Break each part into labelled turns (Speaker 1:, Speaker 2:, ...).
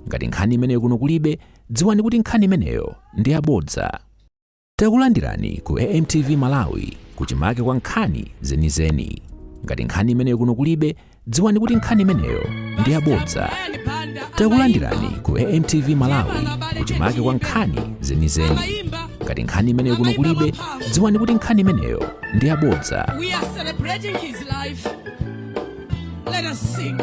Speaker 1: Ngati nkhani imeneyo kuno kulibe, dziwani kuti nkhani imeneyo ndi yabodza. Takulandirani ku AMTV Malawi kuchimake kwa nkhani zenizeni. Ngati nkhani imeneyo kuno kulibe, dziwani kuti nkhani imeneyo ndi yabodza. Takulandirani ku AMTV Malawi kuchimake kwa nkhani zenizeni. Ngati nkhani imeneyo kuno kulibe, dziwani kuti nkhani imeneyo ndi yabodza.
Speaker 2: We are celebrating his life. Let us sing.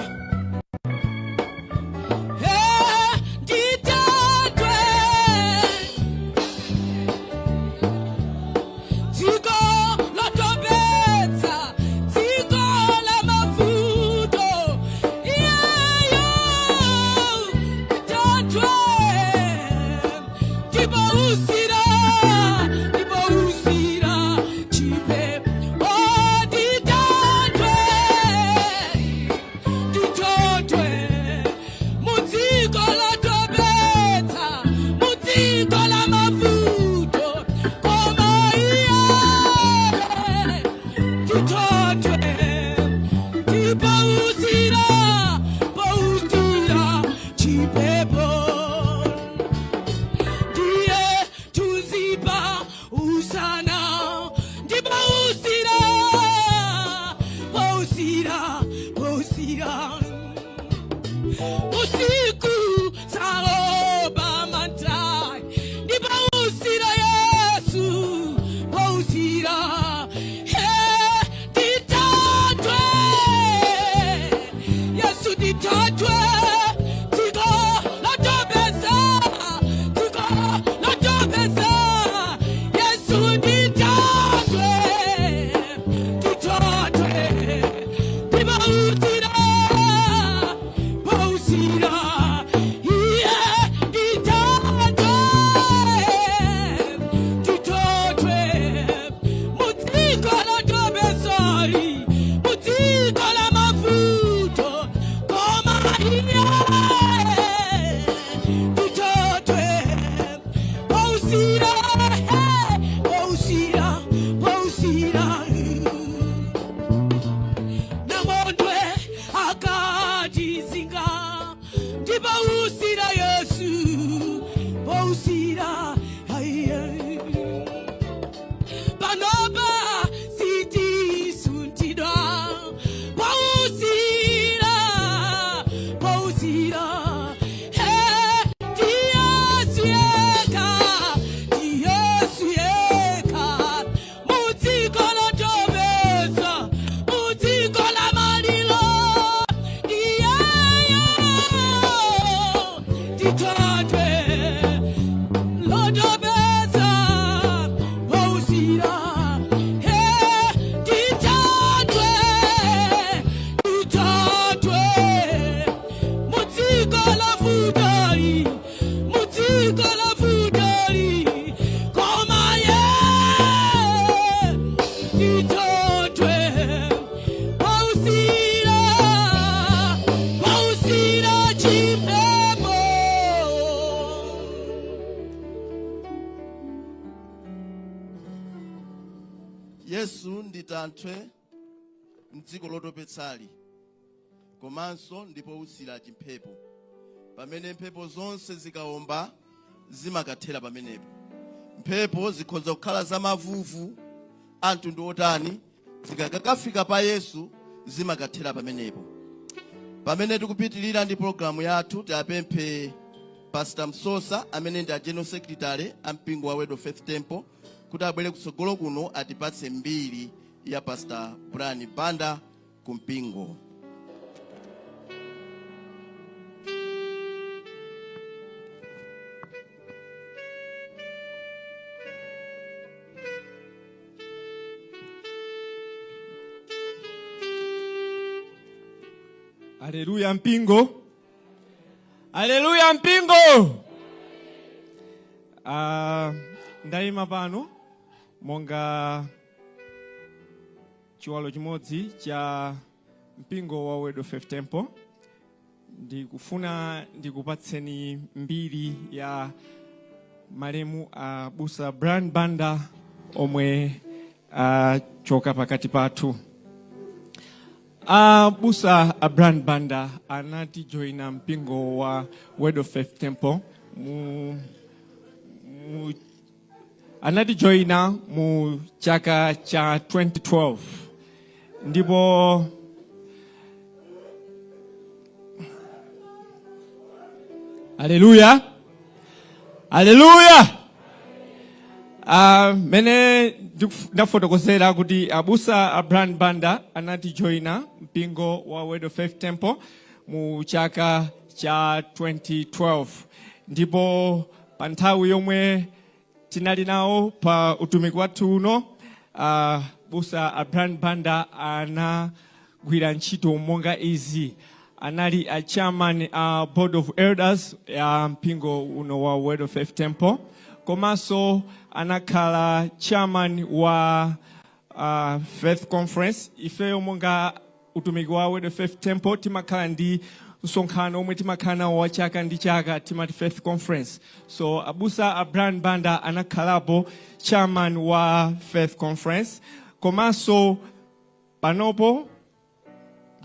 Speaker 3: Yesu nditantwe mdziko lotopetsali komanso ndipo usira chimphepo. Pamene mphepo zonse zikaomba zimakathera pamenepo. Mphepo zikhoza kukhala za mavuvu anthu ndi otani, zikakafika pa Yesu zimakathera pamenepo. Pamene tikupitilira ndi programu yathu, tiapemphe Pastor Msosa amene ndi General Secretary ampingo wa Word of Faith Temple kuti abwere kutsogolo kuno atipatse mbiri ya Pastor Brian Banda kumpingo.
Speaker 4: Haleluya mpingo. Haleluya mpingo. Ndaima pano monga chiwalo chimodzi cha mpingo wa Word of Faith Temple. Ndikufuna ndikupatseni mbiri ya maremu Busa Brian Banda omwe choka pakati pathu. Busa Brand Banda anati joina mpingo wa Word of Faith Temple anati joina mu chaka cha 2012 ndipo Haleluya. Haleluya. Mene ndafotokozera kuti Abusa Brand Banda anati joina mpingo wa Word of Faith Temple mu chaka cha 2012 ndipo pa nthawi yomwe tinali nawo pa utumiki wathu uno Busa Brand Banda anagwira ntchito monga izi. Anali a chairman board of elders mpingo uno wa Word of Faith Temple. Komanso anakhala chairman wa Faith Conference. Ifeyo monga utumiki wa Word of Faith Temple timakhala ndi msonkhano omwe timakhala wa chaka ndi chaka timati Faith Conference. So Abusa Brand Banda anakhalapo chairman wa Faith Conference. Komanso panopo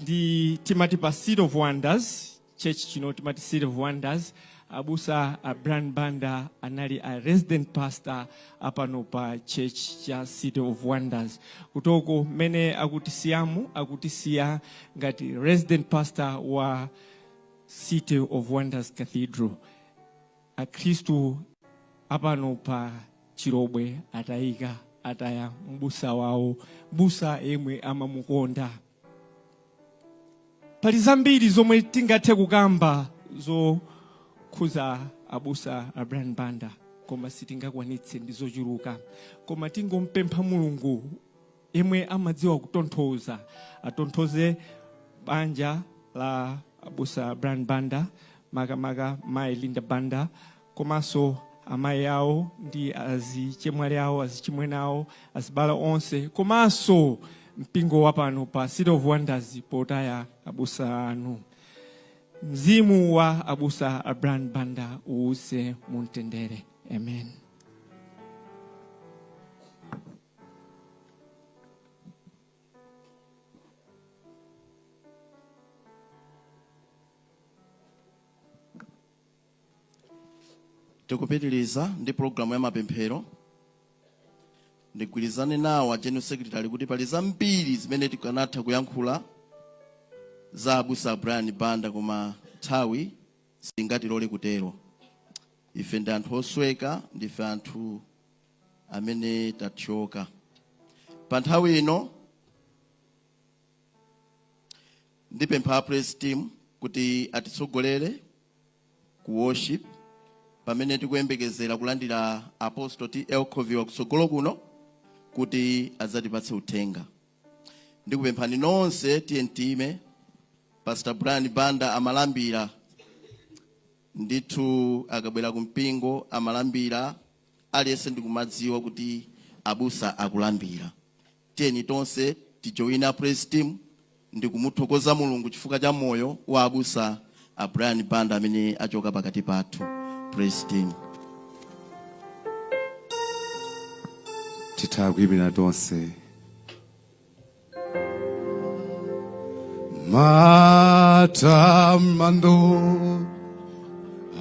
Speaker 4: di timati pa Seed of Wonders, church chino timati Seed of Wonders. Abusa Brand Banda anali a resident pastor apano pa church cha Seed of Wonders. Kutoko mene akutisiya ngati resident pastor wa City of Wonders Cathedral. A Kristu apano pa Chirobwe ataya mbusa wao, busa yemwe amamukonda. Pali zambiri zomwe tingathe kukamba zo khuza Abusa Brand Banda koma sitingakwanitse ndizochuluka, koma tingompempha Mulungu yemwe amadziwa kutonthoza atonthoze banja la Abusa Brand Banda, makamaka Mai Linda Banda, komanso amayi awo ndi azichemwali awo, azichimwene awo, azibala onse, komanso mpingo wapano pa Seed of Wonders potaya abusa anu. Mzimu wa Abusa Brand Banda uuse muntendere. Amen.
Speaker 3: Tikupitiliza ndi programu ya mapemphero. Ndigwirizane nawo General Secretary kuti pali zambiri zimene tikanatha kuyankhula za Abusa Brand Banda koma nthawi singatilole kutero. Ife ndi anthu osweka, ndife anthu amene tathyoka. Pa nthawi ino ndipempha praise team kuti atitsogolere ku worship pamene tikuyembekezera kulandira Apostle T.L. Covey wakutsogolo kuno kuti adzatipatse uthenga. Ndikupemphani nonse tiyentime. Pastor Brand Banda amalambira ndithu akabwera kumpingo amalambira aliyense ndikumadziwa kuti abusa akulambira. Tiyeni tonse tijoina praise team ndikumuthokoza Mulungu chifukwa cha moyo wa Abusa Brand Banda amene achoka pakati pathu. Praise team.
Speaker 5: Titakwimira tonse. Matamando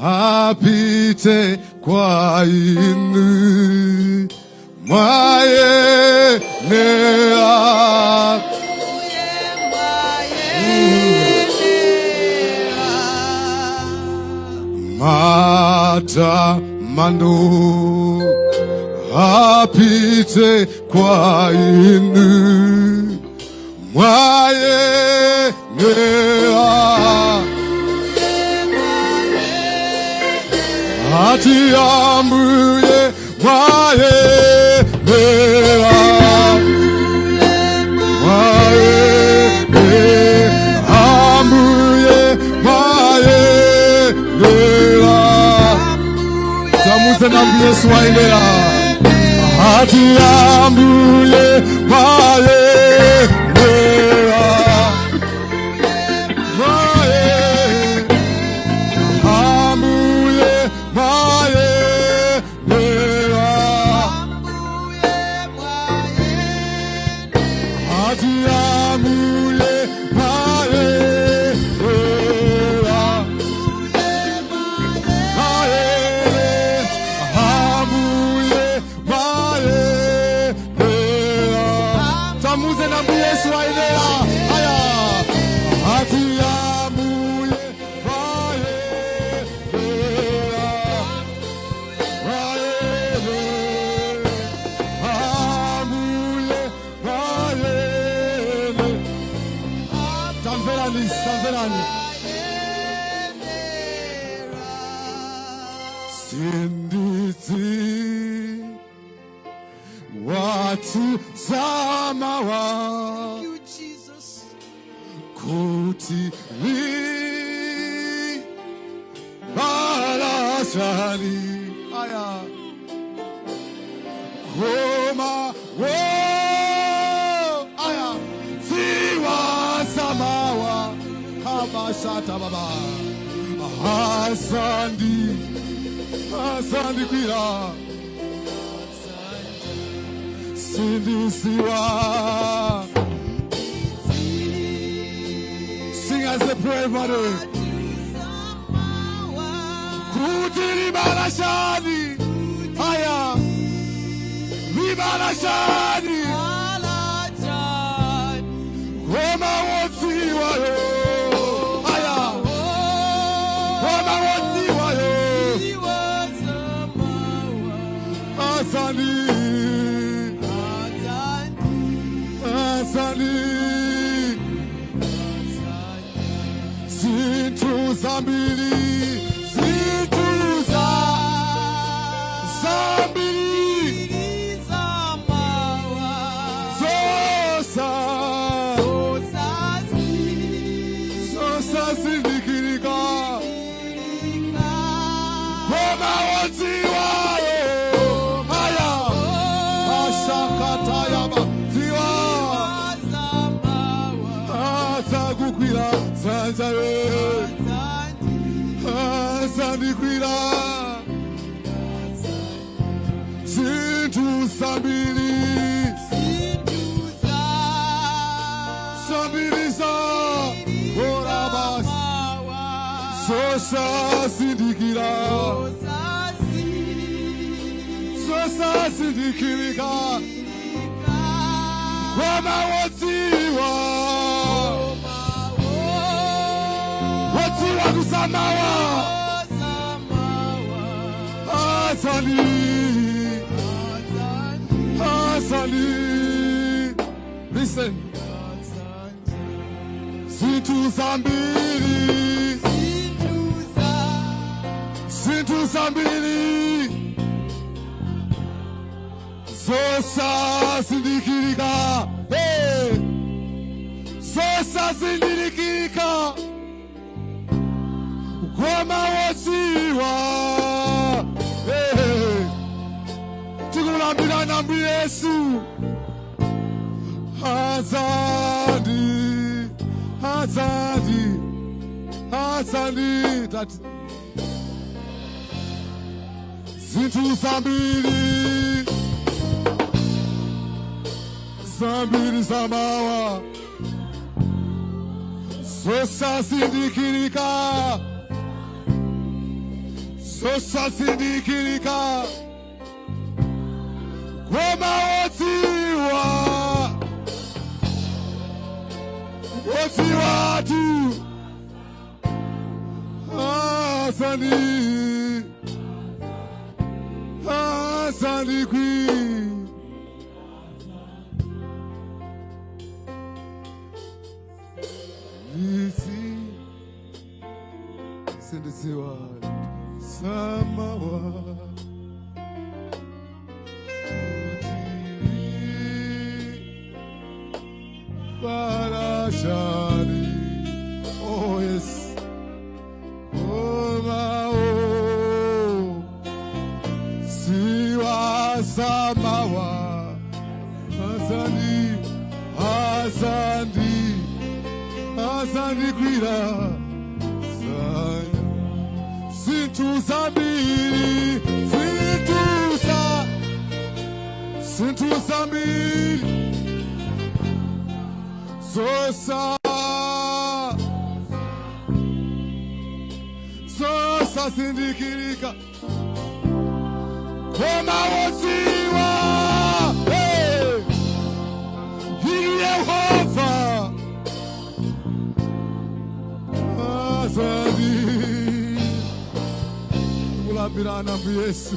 Speaker 5: apite kwa inu mwaye nea matamando apite kwa inu mwaye Ati ambuye mwaye mea mwaye ambuye mwaye mea Tamuze nambu Yesu waendera Ati ambuye mwaye mea Ati amuye Sindisi watu samawa
Speaker 3: you, Jesus.
Speaker 5: kuti li barashani aya koma wo aya siwa samawa kama shata baba asandi kwira sindisiwa. Sing as a prayer, buddy. Kuti barashani aya barashani koma wotsiwa yo aya koma wotsiwa yo asani zintu zambili asandi kwira zintu sabili za orabas sosa sindikira koma wotsiwa kusamawa asali listen zintu zambili zosa sindikirika koma wotsiwa tikulambira nambu Yesu azandi tati zintu zambili samawa sosa sindikirika koma wotsiwa tu asandi kwi lisi sindisiwa samawa barashani oh yes siwa samawa asandi kwira zintu zambili sosa sindikirika koma wotsiwa Yehova azadi kulambira nambu Yesu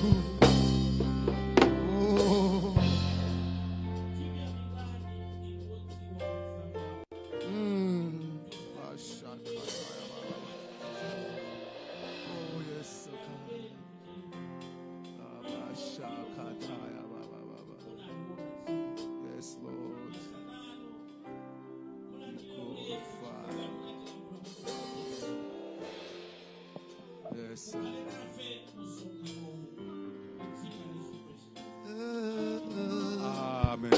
Speaker 5: Yes. Amen.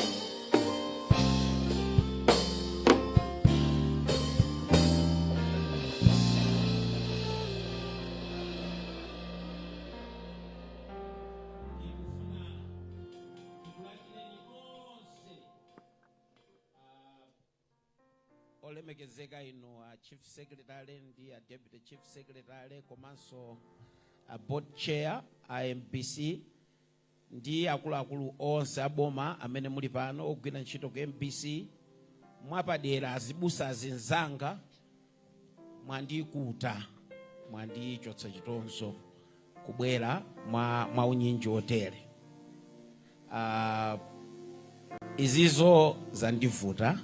Speaker 6: olemekezeka ino chief secretary ndi deputy chief secretary komanso board chair MBC ndi akuluakulu onse aboma amene muli pano ogwira ntchito ku MBC mwapadera azibusa azinzanga mwandikuta mwandichotsa chitonzo kubwera mwa unyinji otere. Izizo zandivuta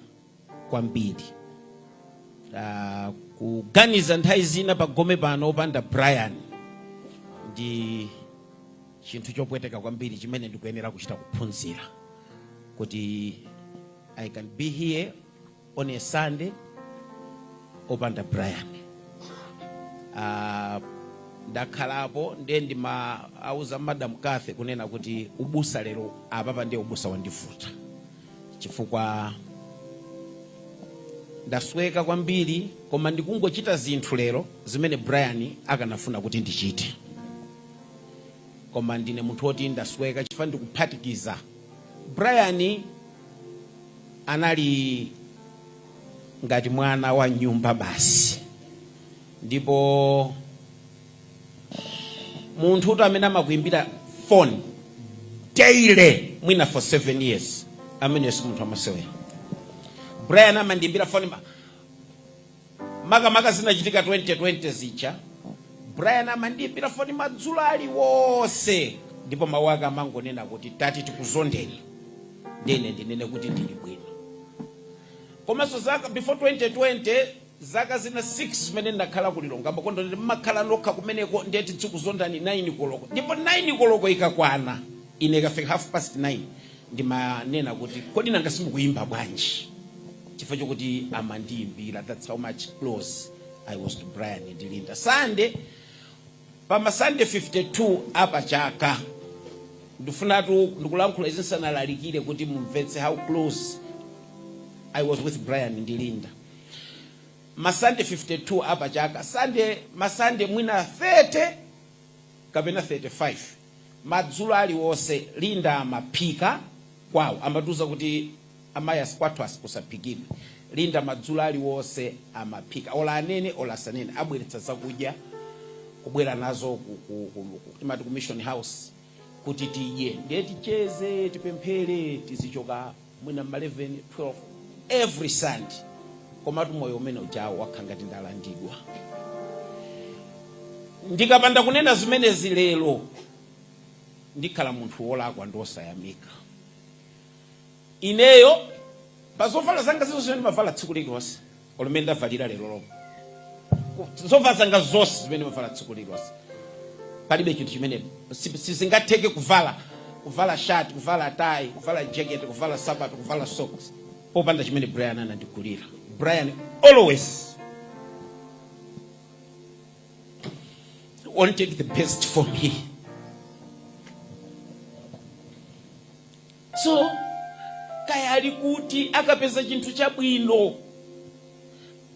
Speaker 6: kwambiri. Kuganiza nthawi zina pagome pano opanda Brian ndi chinthu chopweteka kwambiri chimene ndikuyenera kuchita kuphunzira kuti I can be here on a Sunday opanda Brian. Ndakhalapo ndi auza Madam Kathe kunena kuti ubusa lero apapa ndiye ubusa wandivuta chifukwa ndasweka kwambiri koma ndikungochita zinthu lero zimene Brian akanafuna kuti ndichite, koma ndine munthu oti ndasweka chifukwa ndikuphatikiza. Brian anali ngati mwana wa nyumba basi, ndipo munthu uti amene amakuimbira phone daily mwina for 7 years amene si munthu amasewera. Brian amandiimbira phone maka zinachitika 2020 zicha. Brian amandiimbira phone madzulo aliwonse ndipo mawu ake amangonena kuti tati tikuzondeni ndine ndinene kuti ndili bwino. Komanso zaka before 2020 zaka zina 6 zimene ndakhala kulilonga makondo ndimakhala nokha kumeneko ndeti tikuzondani 9 koloko, ndipo 9 koloko ikakwana ine ikafika 9:30 ndimanena kuti kodi nanga simukuyimba bwanji, chifukwa chokuti amandiimbira. That's how much close I was to Brian Ndilinda. Sunday pama Sunday 52 apa chaka ndifunatu ndikulankhula izinsanalalikire kuti mumvetse how close I was with Brian Ndilinda. Masande 52 apa chaka Masande mwina 30 kapena 35 madzulo aliwonse Linda amaphika kwawo, amatuza kuti amaya squatwa kusapikidwe. Linda madzulo aliwonse amaphika, ola anene ola sanene abweretsa zakudya kubwera nazo ku mission house kuti tidye ndeti cheze tipemphere tizichoka mwina 11 12 every Sunday. Komatu moyo umene ujawo wakhangati ndalandidwa. Ndikapanda kunena zimene zilelo ndikhala munthu wolakwa ndosayamika. Ineyo pazovala zanga zizo zimene mavala tsiku lililonse olumene ndavalira lero lomwe, zovala zanga zonse zimene mavala tsiku lililonse palibe chinthu chimene sizingatheke kuvala shirt, kuvala tie, kuvala jacket, kuvala sapato, kuvala socks popanda chimene Brian anandigulira. Brian always wanted the best for me. So kaya alikuti akapeza chinthu chabwino.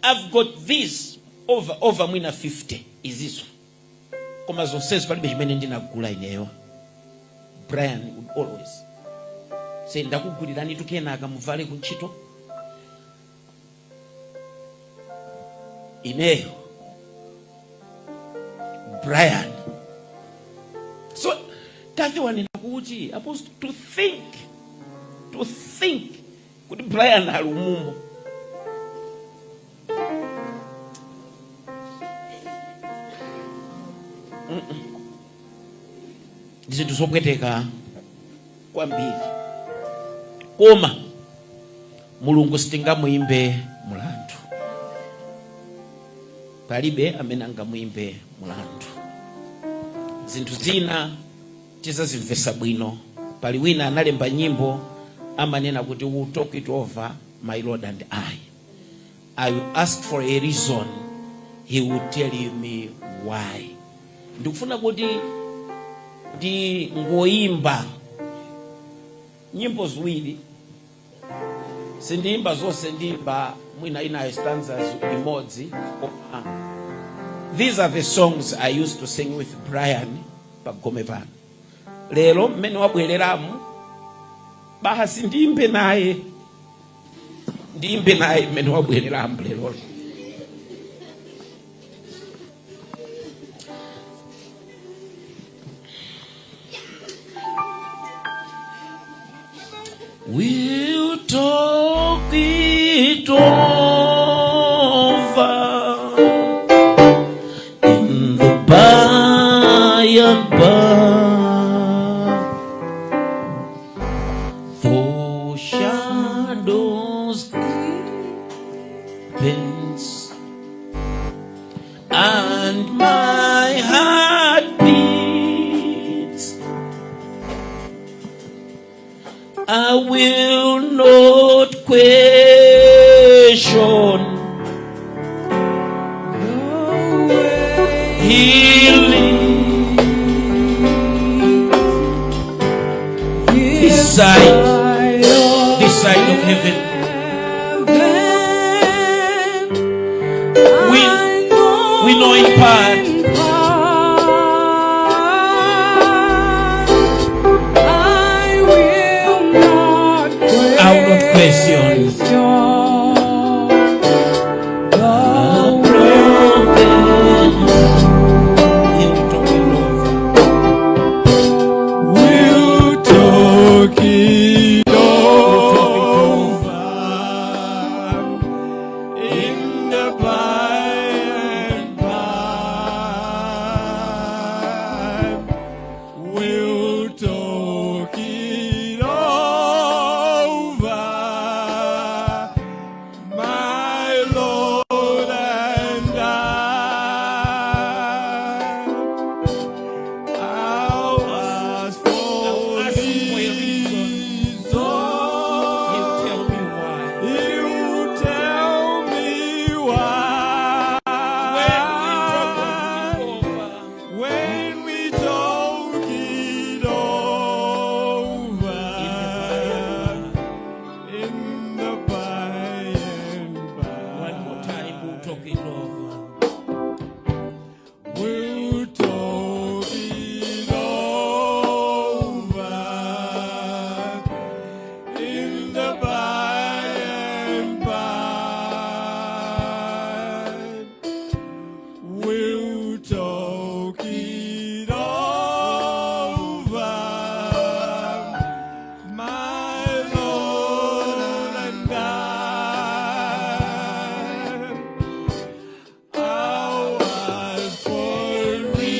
Speaker 6: I've got this over mwina 50 izizo, koma zonse palibe chimene ndinagula ineyo. Brian would always say ndakugulirani tukenaka muvale kuntchito ineyo Brian. So Kathy wanena kuti supposed to think kuti Brian alumumbo. Zinthu zopweteka kwambiri, koma Mulungu sitingamuimbe mulandu. Palibe amene angamuimbe mulandu. Zinthu zina tizazimvesa bwino. Pali wina analemba nyimbo amanena kuti we'll talk it over, my Lord and I will ask for a reason, he will tell me why. ndikufuna kuti ngoimba nyimbo ziwiri, sindimba zonse, ndimba mwina inayo stanzas imodzi. These are the songs I used to sing with Brian pagome pano. Lero mmene wabwereramu basi ndimbe naye mmene wabwereramu lero. We'll talk it over in the by and by. For shadows bends and my heart beats, I will not question healing this side of heaven. We know in part. Questions.
Speaker 5: We'll talk it over in the by and by. We'll talk it over, my Lord and I'll ask for reason.
Speaker 6: He'll tell me why.
Speaker 5: He'll tell me why. When we talk it over in the by and by.
Speaker 6: One more time, we'll talk it over.
Speaker 5: We'll talk it over in the by and by. We'll talk it over, my Lord and I'll ask for reason.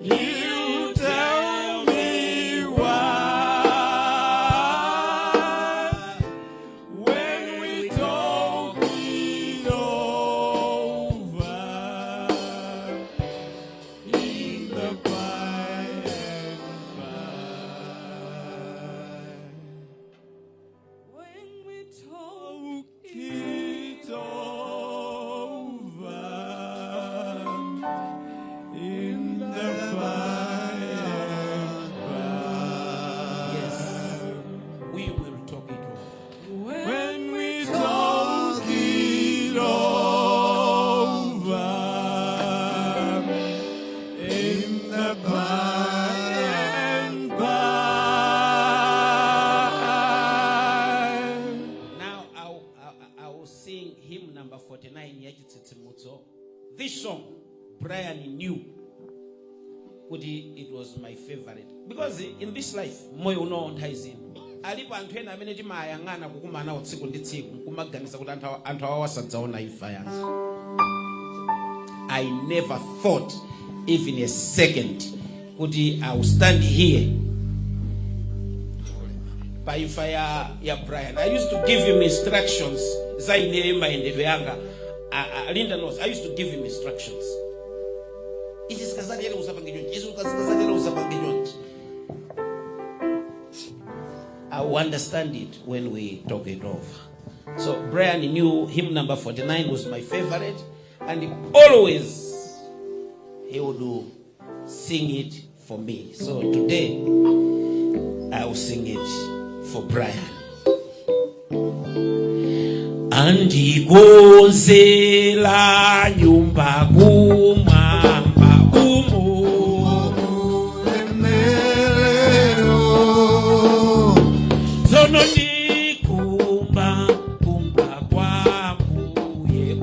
Speaker 5: He'll tell me why. When we talk it over in the by and by. When we talk it over in the by and by.
Speaker 6: Yes, we will talk it over.
Speaker 5: When we talk it over in the by and by.
Speaker 6: Now I will sing hymn number 49 ya Chitsitsimutso. This song Brian knew it was my favorite because in this life moyo unaontha izinto alipo anthu ena amene timayang'ana kukumana utsiku ndi tsiku kumaganiza kuti anthu awasadzaona ifa yangu. I never thought even a second kuti I will stand here by ifa ya Brian. I used to give him instructions za ineyo maendeleo yanga. Linda knows I used to give him instructions. It is kazali ele usapange jonji. Isu kazali ele usapange jonji. I will understand it when we talk it over. So Brian knew hymn number 49 was my favorite. and always he would sing it for me. So today I will sing it for Brian. Andikozela nyumba kumwamba zono ndikumba kumba kwa mbuye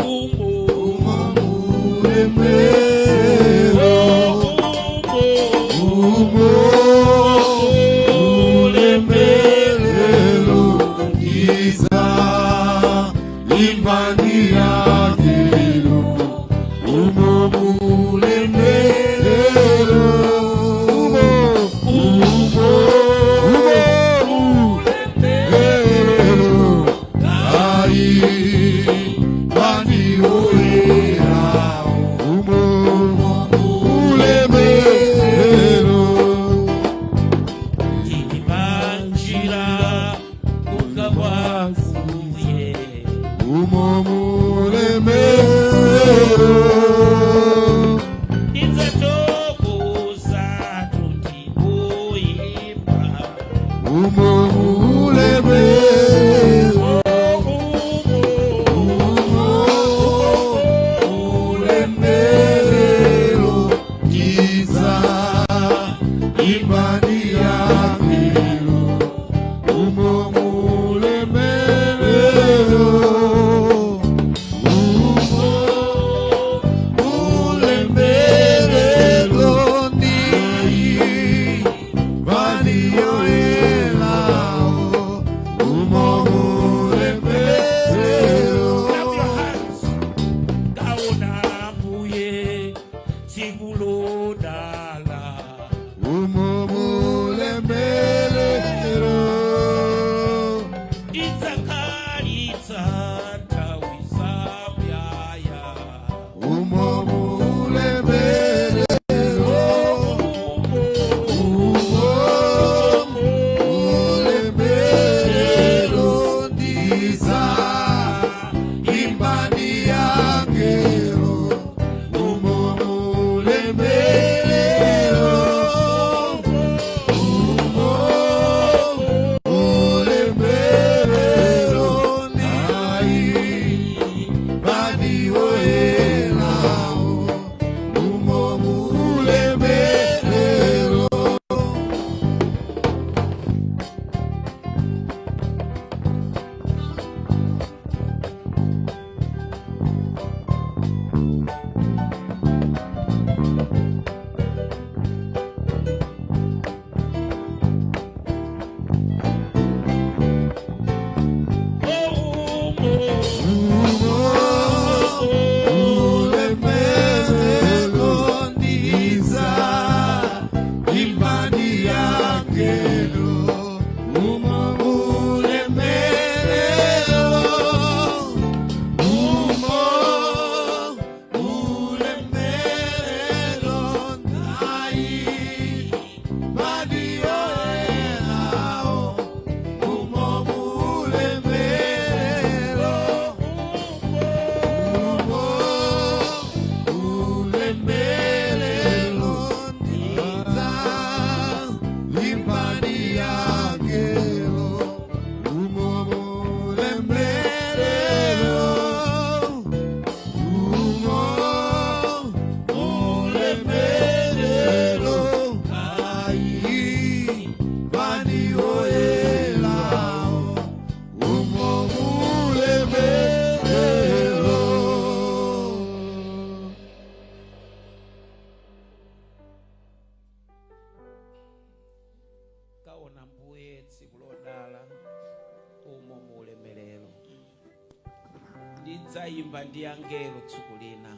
Speaker 6: Ndidzaimba ndi angelo tsiku lina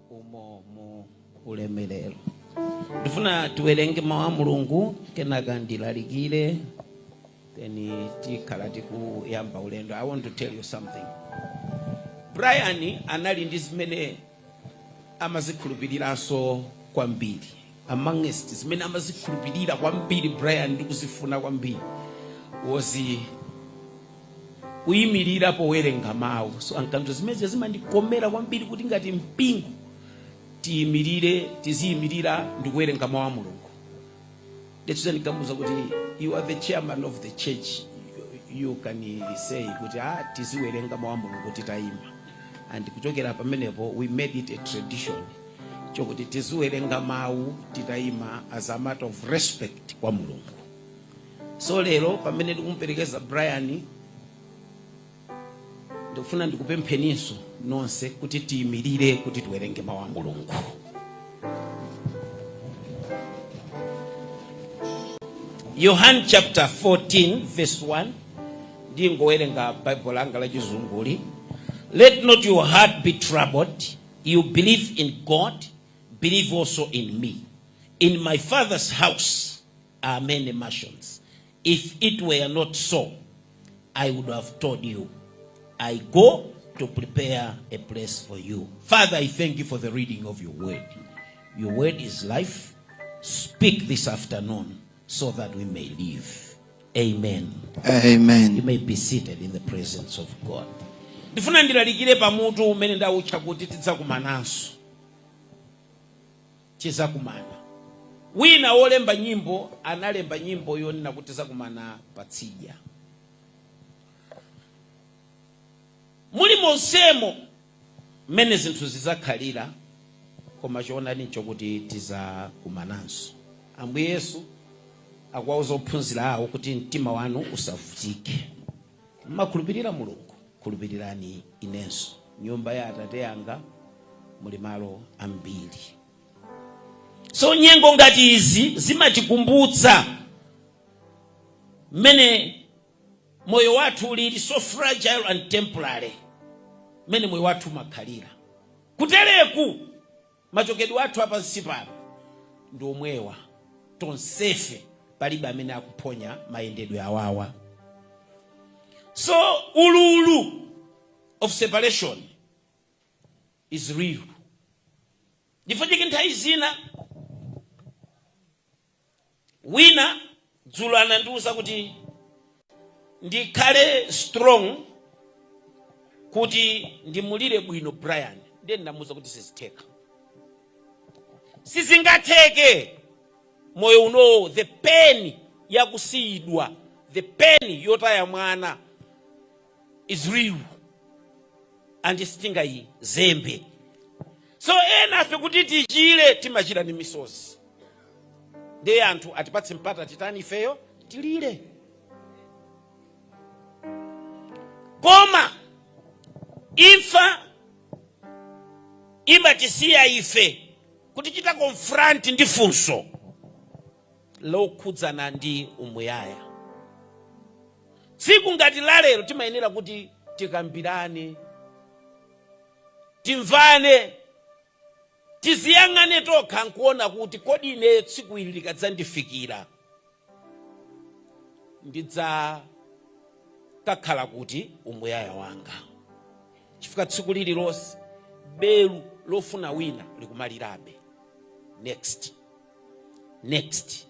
Speaker 6: umo mu ulemerero. Ndifuna tiwerenge mawu a Mulungu kenaka ndilalikire then tikhala tikuyamba ulendo. I want to tell you something. Brian anali ndi zimene amazikhulupiriranso kwambiri. Amongst zimene amazikhulupirira kwambiri Brian ndi kuzifuna kwambiri was kuyimirira powerenga mawu. So ankanto zimene zimandikomera kwambiri kuti ngati mpingo tiziyimirira ndi kuwerenga mawu a Mulungu. Let's nikamuza kuti you are the chairman of the church, you can say kuti tiziwerenga mawu a Mulungu titayima. And kuchokera pamenepo we made it a tradition chokuti tiziwerenga mawu titayima as a matter of respect kwa Mulungu. So lero pamene tikumuperekeza Brian, ndikufuna ndikupempheninso nonse kuti tiyimirire kuti tiwerenge mawu a Mulungu. Yohane chapter 14 verse 1. Ndingowerenga Bible langa la Chizunguli. Let not your heart be troubled. You believe in God, believe also in me. In my Father's house are many mansions. If it were not so, I would have told you. I go to prepare a place for you. Father, I thank you for the reading of your word. Your word is life. Speak this afternoon so that we may live. Amen.
Speaker 3: Amen.
Speaker 6: You may be seated in the presence of God. Ndifuna ndilalikire pamutu umene ndawutcha kuti tidzakumananso. Tizakumana. Wina wolemba nyimbo analemba nyimbo yonena kuti tidzakumana patsidya. Muli monsemo mmene zinthu zizakhalira, koma choonadi nchokuti tizakumananso. Ambuye Yesu akuwauza ophunzira awo kuti mtima wanu usavutike. Mmakhulupirira Mulungu, khulupirirani inenso. Nyumba ya Atate yanga muli malo ambiri. So nyengo ngati izi zimatikumbutsa mmene moyo wathu ulili so fragile and temporary. Mmene moyo wathu umakhalira. Kutereku machokedwe athu apansi pano ndi omwewa. Tonsefe palibe amene akuphonya mayendedwe awawa. So ululu of separation is real. Ndifanye nthawi zina wina dzulo anandiwuza kuti ndikhale strong kuti ndimulire bwino Brian. Ndiye ndamuwuza kuti sizitheka. Sizingatheke. Moyo uno, the pain ya kusiyidwa, the pain yotaya mwana is real. And stinga yi zembe. So ena afe kuti tichire timachira ni misozi. Ndiye anthu atipatse mpata titani ifeyo tilire. Koma imfa imatisiya ife kuti chita confront ndi funso lokhudzana ndi umuyaya. Tsiku ngati lalero timayenera kuti tikambirane, timvane, tiziyang'ane tokha nkuona kuti kodi ine tsiku ili likadzandifikira ndidzakakhala kuti umuyaya wanga. Chifukwa tsiku lililonse belu lofuna wina likumalirabe. Next.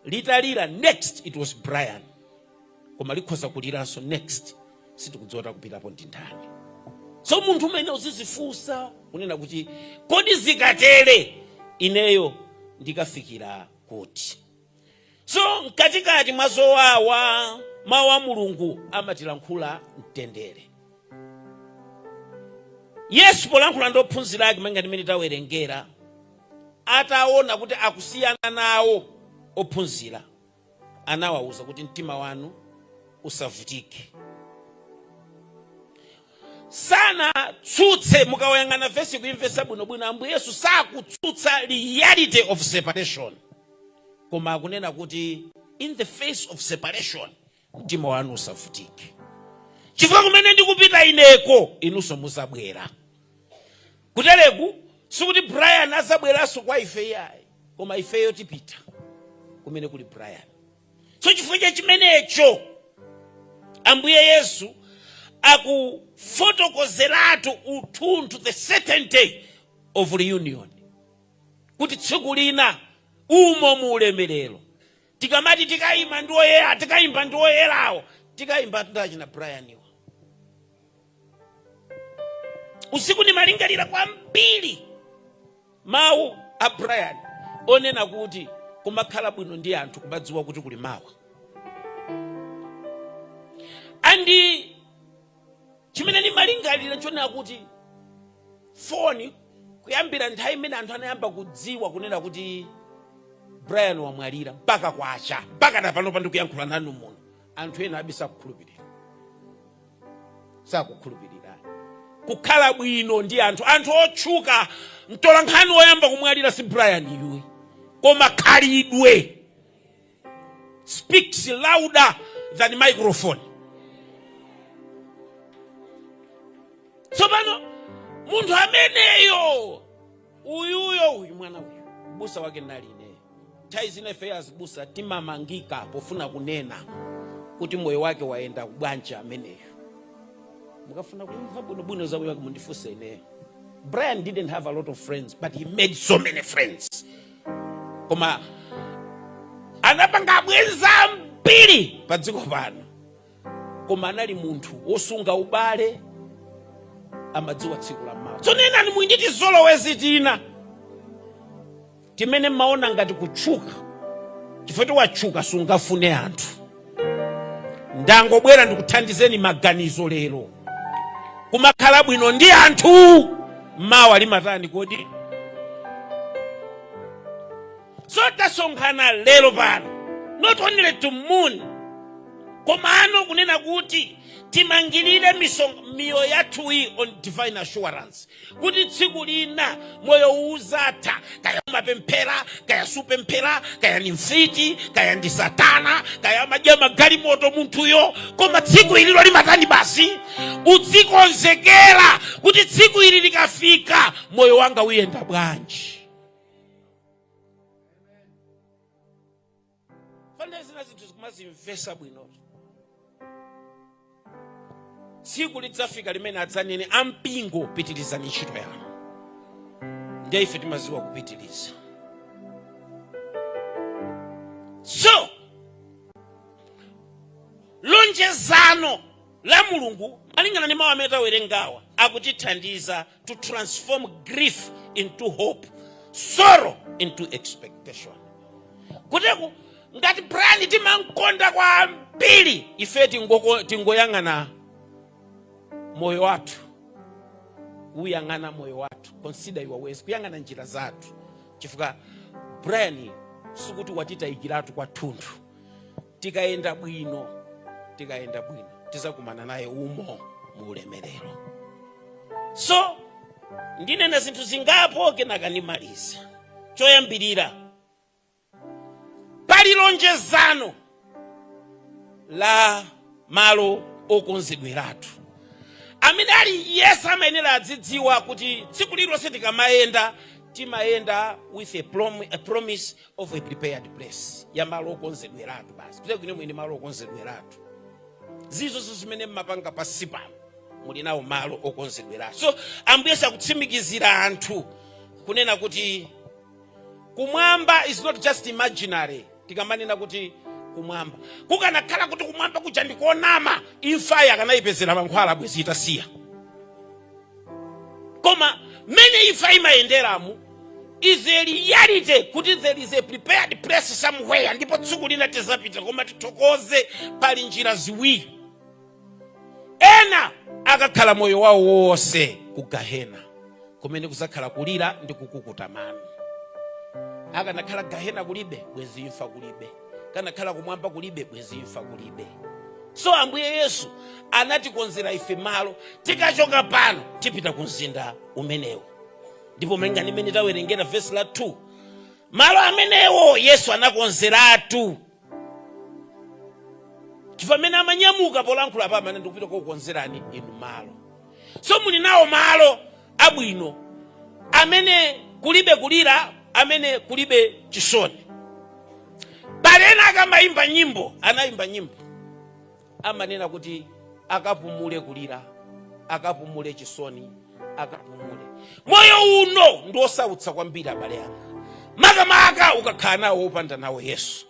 Speaker 6: Litalira next it was Brian. Koma likhoza kuliranso next sitikudziwa kupitapo ndi ndani. So munthu umene uzizifunsa unena kuti kodi zikatere ineyo ndikafikira kuti. So katikati mwazowawa mawu a Mulungu amatilankhula mtendere. Yesu polankhula ndi ophunzira ake manga ndimene tawerengera, ataona kuti akusiyana nawo ophunzira, anawawuza kuti mtima wanu usavutike. Sana tsutse mukawayang'ana vesi kuimvesa bwinobwino Ambuye Yesu sakutsutsa reality of separation. Koma akunena kuti in the face of separation mtima wanu usavutike. Chifukwa kumene ndikupita ineko inunso muzabwera. Kutereku sikuti Brian azabweranso kwa ife yayi, koma ifeyo tipita kumene kuli Brian. So chifukwa chimenecho Ambuye Yesu akufotokozeratu uthunthu the certainty of reunion. Kuti tsiku lina umo mu ulemerero tikamati tikayimba ndi oyera, tikayimba ndi oyerawo, tikayimba ndachina Brian iwo. usiku ndimalingalira kwambiri mawu a Brian onena kuti kumakhala bwino ndi anthu kumadziwa kuti kuli mawa. Andi chimene ndimalingalira chonena kuti foni kuyambira nthawi imene anthu anayamba kudziwa kunena kuti Brian wamwalira mpaka kwacha mpaka napano ndikuyankhula nanu muno anthu ena abisa kukhulupirira. Sakukhulupirira. Kukhala bwino ndi anthu otchuka mtolankhani woyamba kumwalira si Brian yuyi koma khalidwe speaks louder than microphone. Tsopano munthu ameneyo uyu mwana uyu busa wake nali ine nthawi zina feyas busa timamangika pofuna kunena kuti moyo wake waenda kubwanja ameneyo. Mukafuna kumva bwino za moyo wake mundifunse ine. Brian didn't have a lot of friends, but he made so many friends. Koma anapanga bwenza mbiri pa dziko pano. Koma anali munthu osunga ubale amadziwa tsiku la mawa. So nena ni mwinditi zolowezi tina timene maona ngati kutchuka chifukwa wachuka sungafune anthu. Ndangobwera ndikuthandizeni maganizo lero. Kumakhala bwino ndi anthu mawa limatani kodi. So tasonkhana lero pano not only to moon komano kunena kuti timangirire miyo yathu on divine assurance kuti tsiku lina moyo uzatha kaya mapemphera kaya supemphera kaya ni mfiti kaya ndi satana kaya madya magalimoto munthuyo koma tsiku ililo limatani basi udzikonzekera kuti tsiku ili likafika moyo wanga uyenda bwanji. Fanda zina zinthu zikumazimvesa bwino. Tsiku lidzafika limene adzanene ampingo pitirizani ntchito yanu. Ndiye ife timaziwa kupitiriza. So lonjezano la Mulungu malingana ndi mawu amene tawerengawa akutithandiza to transform grief into hope, sorrow into expectation. Kuteko ngati Brian timankonda kwambiri ife tingoyang'ana moyo watu. Uyang'ana moyo watu. Consider your ways. Kuyang'ana njira zatu. Chifukwa Brian sukuti watitayikiratu kwa tundu. Tikaenda bwino. Tizakumana naye umo muulemerero. So ndinena zinthu zingapo kenaka ndimaliza. Choyambirira pali lonjezano la malo okonzedweratu. Amene ali Yesu amayenera adzidziwa kuti tsiku lililonse tikamayenda timayenda with a promise of a prepared place. Ya malo okonzedweratu basi. Kuti kwine mwini malo okonzedweratu. Zizo zimene mmapanga pasi pano muli nawo malo okonzedweratu. So Ambuye akutsimikizira anthu kunena kuti kumwamba is not just imaginary. Tikamanena kuti kumwamba kukanakhala kuti kumwamba kuja ndikonama imfa yakanayipezera mankhwala bwezi itasiya. Koma mene imfa imayenderamu is a reality kuti there is a prepared place somewhere ndipo tsiku lina tizapita koma tithokoze pali njira ziwiri. Ena akakhala moyo wawo wonse ku Gahena kumene kuzakhala kulira ndi kukukuta mano. Akanakhala Gahena kulibe bwezi imfa kulibe. Kanakhala kumwamba kulibe bwezi imfa kulibe. So Ambuye Yesu anatikonzera ife malo tikachoka pano tipita ku mzinda umenewo. Ndipo mlenga nimene tawerengera verse la 2. Malo amenewo Yesu anakonzeratu. Chifamene amanyamuka polankhula pa amene ndikupita kukonzerani inu malo. So muli nawo malo abwino amene kulibe kulira amene kulibe chisoni. Balena akamayimba nyimbo, anayimba nyimbo. Amanena kuti akapumule kulira, akapumule chisoni, akapumule. Moyo uno ndi osautsa kwambiri abale anga. Makamaka ukakhala nawo opanda nawo Yesu.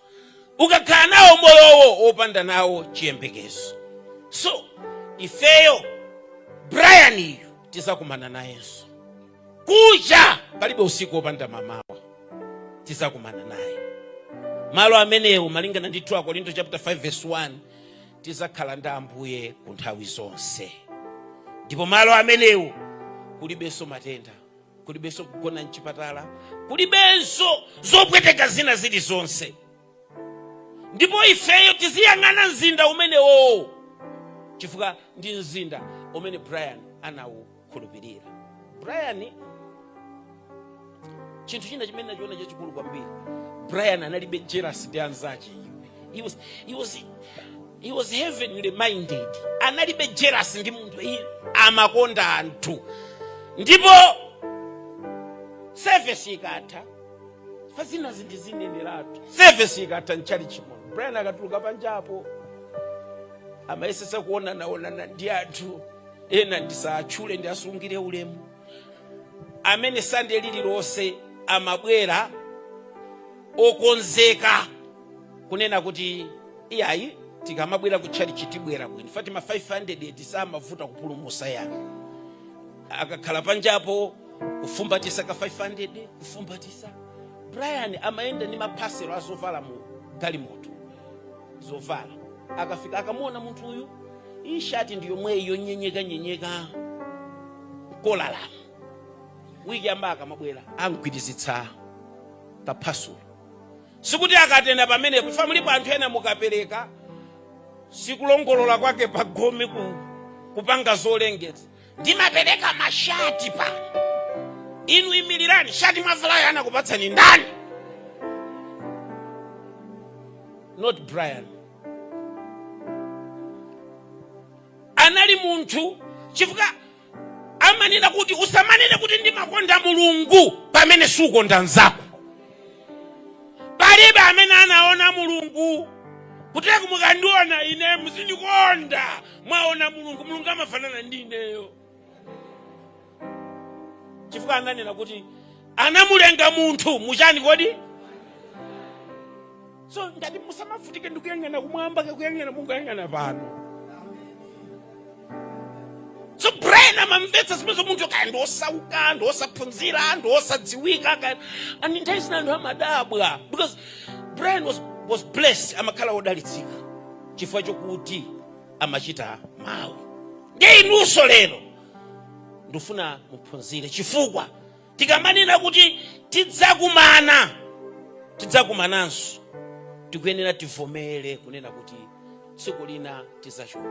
Speaker 6: Ukakhala nawo moyowo opanda nawo chiyembekezo. So ifeyo Brian tizakumana nayenso. Kucha palibe usiku opanda mamawa, tizakumana naye. Malo amenewo malingana ndi 2 Korinto chapter 5 verse 1, tizakhala ndi Ambuye ku nthawi zonse. Ndipo malo amenewo kulibenso matenda, kulibenso kugona mchipatala, kulibenso zopweteka zina zilizonse. Ndipo ifeyo tiziyang'ana mzinda umenewo, chifukwa ndi mzinda umene Brian anawukhulupirira. Brian, chinthu china chimene nachiona chachikulu kwambiri, Brian analibe jealous ndi anzake. He was heavenly minded. Analibe jealous ndi munthu, amakonda anthu. Ndipo service ikatha, fazina zindizineneratu. Service ikatha nchali chimono, Brian akatuluka panjapo, amayesesa kuonana ndi anthu ena ndisatchule ndi asungire ulemu. Amene Sunday lililonse amabwera okonzeka kunena kuti iyayi tikamabwera ku church tibwera bwino. Fatima 500 tisamavuta kupulumusa yake. Akakhala panjapo kufumbatisa ka 500 kufumbatisa. Brian amaenda ni mapasero azovala mu galimoto zovala. Akafika akamuona munthu uyu, iyi shati ndiyo mweyo nyenyeka kolala. Wiki ambaka mabwera angwirizitsa kapasulu. Sikuti akatenda pamene family pa anthu ena mukapereka sikulongolola kwake pagome kupanga zolengeza. Ndimapereka mashati pa. Inu imilirani shati mwavala yana kupatsani ndani? Not Brian. Anali munthu chifukwa amanena kuti usamanene kuti ndimakonda Mulungu pamene sukonda nzako. Palibe amene anaona Mulungu kuti mukandiona ine muzindikonda mwaona Mulungu. Mulungu amafanana ndi ineyo. Chifukwa ananena kuti anamulenga munthu muchani kodi? So ngati musamafutike ndikuyang'ana kumwamba kuyang'ana Mulungu ayang'ana pano. So Brian amamvetsa zimene munthu kaya ndosauka, ndosaphunzira, ndosadziwika, and intention anthu amadabwa because Brian was blessed, amakhala odalitsika chifukwa chokuti amachita mawu. Ndiye inunso lero ndifuna muphunzire chifukwa tikamanena kuti tidzakumananso tikuyenera tivomere kunena kuti tsiku lina tidzachoka.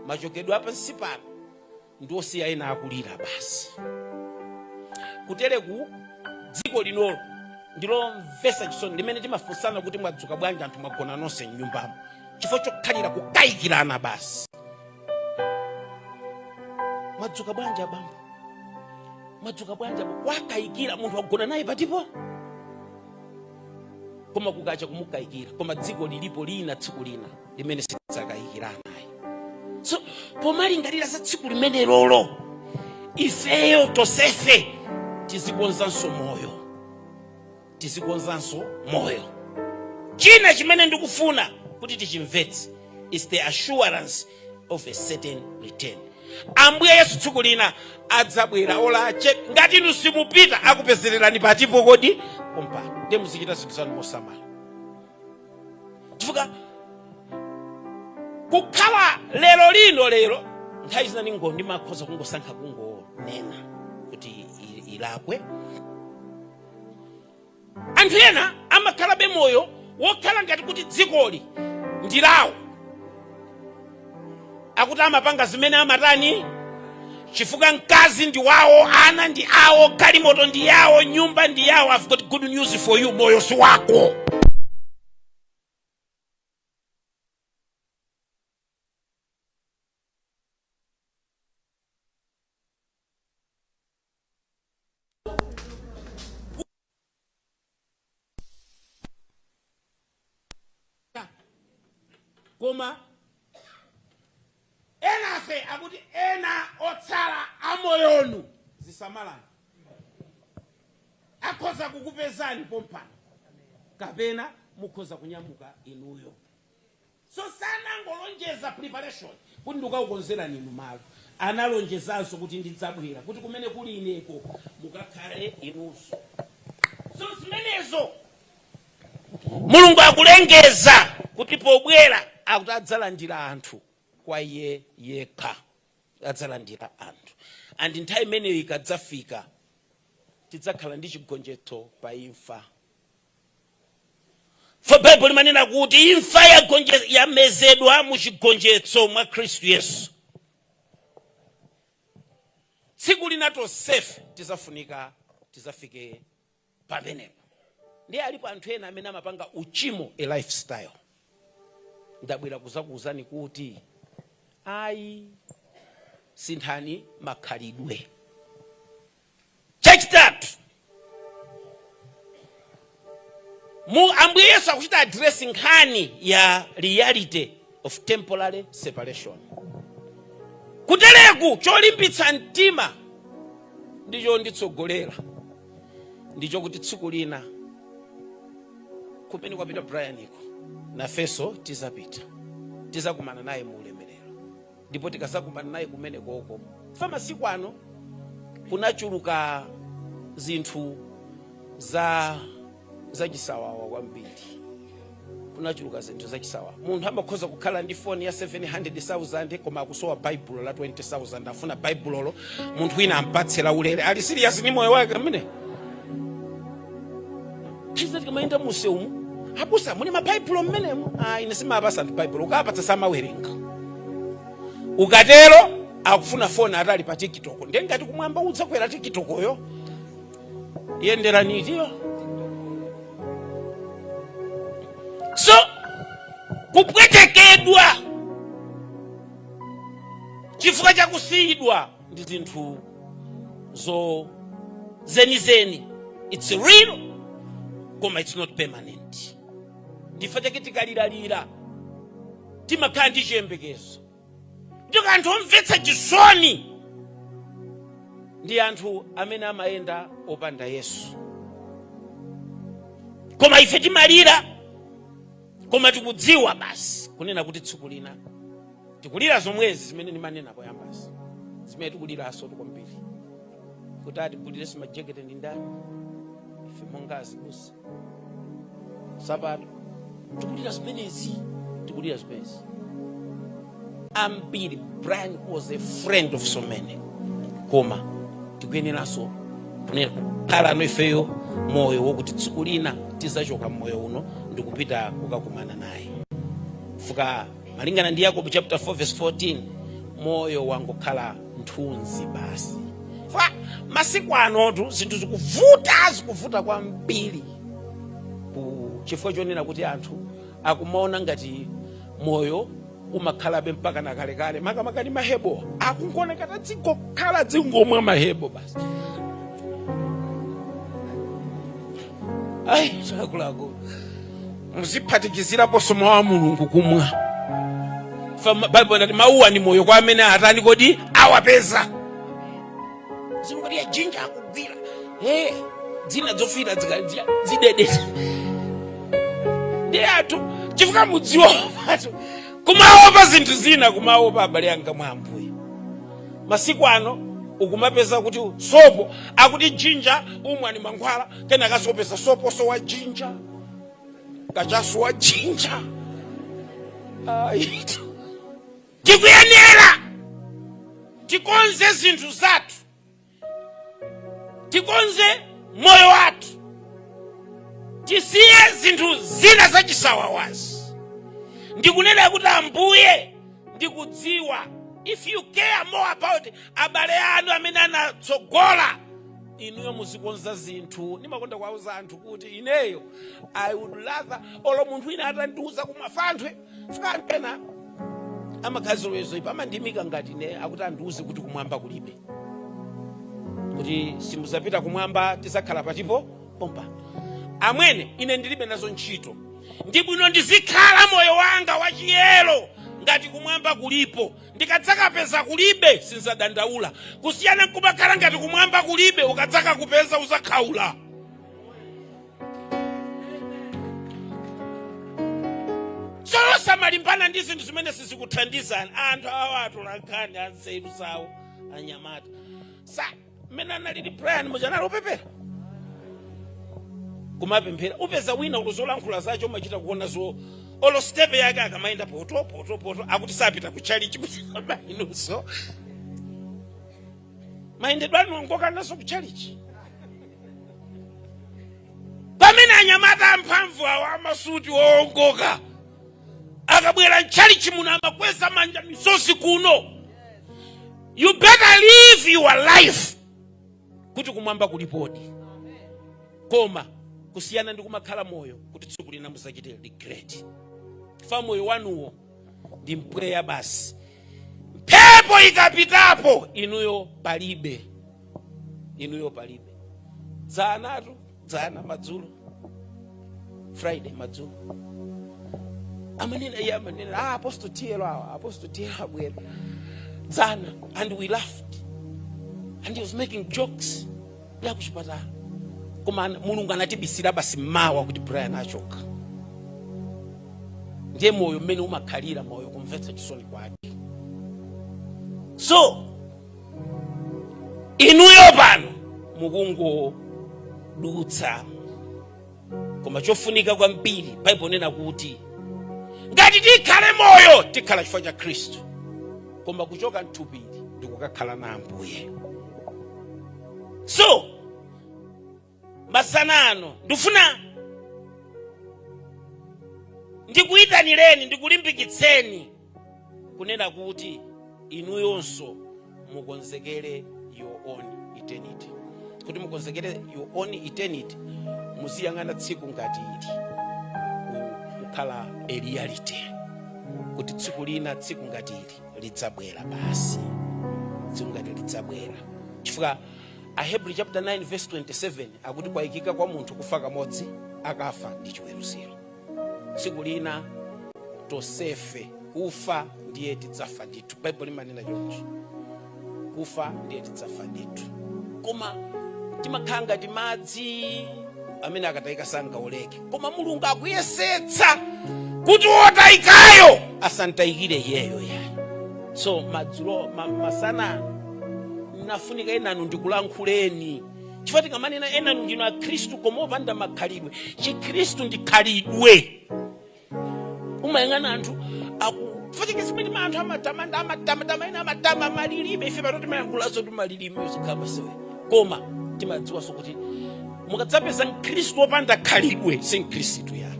Speaker 6: Machokedwe apansi pano ndosiya ena akulira basi. Kutereku dziko linolo ndilo mvesa chisoni limene timafunsana kuti mwadzuka bwanji anthu mwagona nonse mnyumbamo chifukwa chokhalira kukayikirana basi. Mwadzuka bwanji abambo, mwadzuka bwanji abambo, wakayikira munthu wagona naye patipo koma kukacha kumukayikira. Koma dziko lilipo lina tsiku lina limene sidzakayikirana. So pomalingalira za tsiku limene lolo ifeyo tosefe tizikonzanso moyo. China chimene ndikufuna kuti tichimvetse is the assurance of a certain return. Ambuye Yesu tsiku lina adzabwera olache ngati inu simupita akupezererani patipo kodi kompani. Ndiye muzichita zinthu zanu mosamala. Chifukwa kukhala lero nthawi zina ningondi makhoza kungosankha kungonena kuti ilakwe. Anthu ena amakhalabe moyo wokhala ngati kuti dzikoli ndilawo, akuti amapanga zimene amatani chifukwa mkazi ndi wawo, ana ndi awo, galimoto ndi yawo, nyumba ndi yawo. I've got good news for you, moyo si wako. Koma enafe akuti ena otsala amoyonu zisamalani akhoza kukupezani pompano kapena mukhoza kunyamuka inuyo. So sana ngolonjeza preparation kuti ndikaukonzerani inu malo. analonjezanso kuti ndidzabwera kuti kumene kuli ineko mukakhale inunso. So zimenezo Mulungu akulengeza kuti pobwera akuti adzalandira anthu kwa iye yekha, adzalandira anthu. And nthawi imeneyo ikadzafika tidzakhala ndi chigonjetso pa imfa. For Bible manena kuti imfa yamezedwa mu chigonjetso mwa Khristu Yesu. Tsiku linato safe tizafunika tizafike pamenepo. Ndiye alipo anthu ena amene amapanga uchimo a lifestyle. Ndabwera kuzakuuzani kuti ayi sinthani makhalidwe. Chachitatu, Ambuye Yesu akuchita addressing nkhani ya reality of temporary separation. Kutereku cholimbitsa mtima ndicho nditsogolera, ndicho kuti tsiku lina kumene kwapita Brian iko nafeso tizakumana naye mu ulemerero. Ndipo tikazakumana naye kumene koko masiku ano kunachuluka zinthu za chisawawa kwambiri. Kunachuluka zinthu za chisawawa. Munthu amakhoza kukhala ndi phone ya 700,000 koma akusowa Bible la 20,000 afuna Bible lo munthu wina ampatsera ulere. Ali serious ni moyo wake amene? Chiza tikamayenda museumu abusa mune ma Bible mmenemo. Ine simapasa anthu Bible ukapatsa samawerenga. Ukatero akufuna phone atali pa TikTok. Ndiye ngati kumwamba udzakwera TikTok yo yendera nitiyo. So kupwetekedwa chifukwa cha kusiyidwa ndi zinthu zenizeni. It's real koma it's not permanent. Ndifa chake tikaliralira timakhala ndi chiyembekezo. Ndiyo anthu omvetsa chisoni ndi anthu amene amayenda opanda Yesu. Koma ife timalira koma tikudziwa basi kunena kuti tsiku lina tikulira zomwezi zimene ndimanena poyambasi, zimene tikuliranso kwambiri kuti atikulire majekete ndi ndani ife mongazi busa sabato tikulira zimenezi, tikulira zimenezi ambiri. Brian was a friend of so many. Koma tikuyeneranso kunena kukhala ifeyo moyo wokuti tsiku lina tizachoka moyo uno ndikupita kukakumana naye. Fuka malingana ndi Yakobo chapter 4 verse 14, moyo wangokhala nthunzi basi. Fa masiku anotu zinthu zikuvuta kwambiri chifukwa chonena kuti anthu akumaona ngati moyo umakhalabe mpaka nakalekale. Makamaka ndi mahebo akungoneka tadzingokhala dzingomwa mahebo basi. Ayi chakulako muziphatikizira posoma wa Mulungu kumwa. Bible nati mauwa ni moyo kwa amene atani kodi awapeza. Zingoti ya jinja akugwira dzina zofira zidedesa ndi athu chifukwa mudziwa patu kumaopa zinthu zina, kumaopa abale anga mwa Ambuye. Masiku ano ukumapeza kuti sopo akuti jinja umwe ni mangwala kena kasopesa sopo so wa jinja kachaso wa jinja. Tikuyenera tikonze zinthu zathu, tikonze moyo wathu, tisiye zinthu zina zachisawawazi. Ndikunena kuti Ambuye ndikudziwa if you care more about abale anu amene anatsogola inuyo muzikonza zinthu. Nimakonda kwauza anthu kuti ineyo I would rather olo munthu ina atandiuza kumafantwe fika mpena amakhaziroyezo ipa amandimika ngati ne akuti andiuze kuti kumwamba kulibe, kuti simuzapita kumwamba tisakhala patipo pompa. Amwene ine ndilibe nazo ntchito, ndi bwino ndizikhala moyo wanga wachiyero ngati kumwamba kulipo. Ndikadzaka peza kulibe sinzadandaula, kusiyana nkubakhala ngati kumwamba kulibe ukadzaka kupeza uzakhaula. So osamalimbana ndi zinthu zimene sizikuthandizana. Anthu awa atolankhani anzeru zawo anyamata. Sa mmene analili Brian mujanali upepera. Kumapemphera upeza wina ukuzolankhula zacho umachita kuona zo olo step yake akamaenda poto akuti sapita ku chalichi inuso. Maendedwe anu ngoka naso ku chalichi. Pamene anyamata amphamvu awa amasuti owongoka akabwera chalichi muno amakweza manja misosi kuno. You better live your life kuti kumwamba kulipodi. Koma kusiyana ndi kumakhala moyo kuti tsiku lina musachite regret. Fa moyo wanuwo ndi mpweya basi. Mphepo ikapitapo inuyo palibe. Inuyo palibe. Dzana madzulo. Friday madzulo. Amanena Apostle Tielo abwera. Dzana, and we laughed. And he was making jokes. Ya kuchipatala. Koma Mulungu anatibisira basi mawa kuti Brian achoka. Ndiye moyo mmene umakhalira moyo kumvetsa chisoni kwake. So inuyo pano mukungo dutsa. Koma chofunika kwambiri Bible nena kuti ngati tikhale moyo tikhala chifukwa cha Khristu. Koma kuchoka mthupili ndikukakhala na Ambuye. So masanano ndifuna ndikuyitanireni ndikulimbikitseni kunena kuti inuyonso mukonzekere your own eternity. Kuti mukonzekere your own eternity musiyang'ana tsiku ngati ili kukhala a reality. Kuti tsiku lina tsiku ngati ili lidzabwera basi. Tsiku ngati lidzabwera. Chifukwa Ahebri chapter 9 verse 27 akuti kwaikika kwa munthu kufa kamodzi akafa ndi chiweruziro. Tsiku lina tosefe kufa ndiye tidzafa ndithu. Bible imanena choncho. Kufa ndiye tidzafa ndithu. Koma timakhala ngati madzi amene akatayika sangaoleke. Koma Mulungu akuyesetsa kuti wotayikayo asantayikire iyeyo yayi. So madzulo masana nafunika enanu ndikulankhuleni. Chifukwa tikamanena enanu ndinu a Khristu koma opanda makhalidwe. Chikhristu ndi khalidwe. Umayang'ana anthu akufatika simene anthu amatama malilime ife patoti mayankhulazo ndi malilime uzikhamba sewe. Koma timadziwa so kuti mukadzapeza Khristu opanda khalidwe si Khristu ya.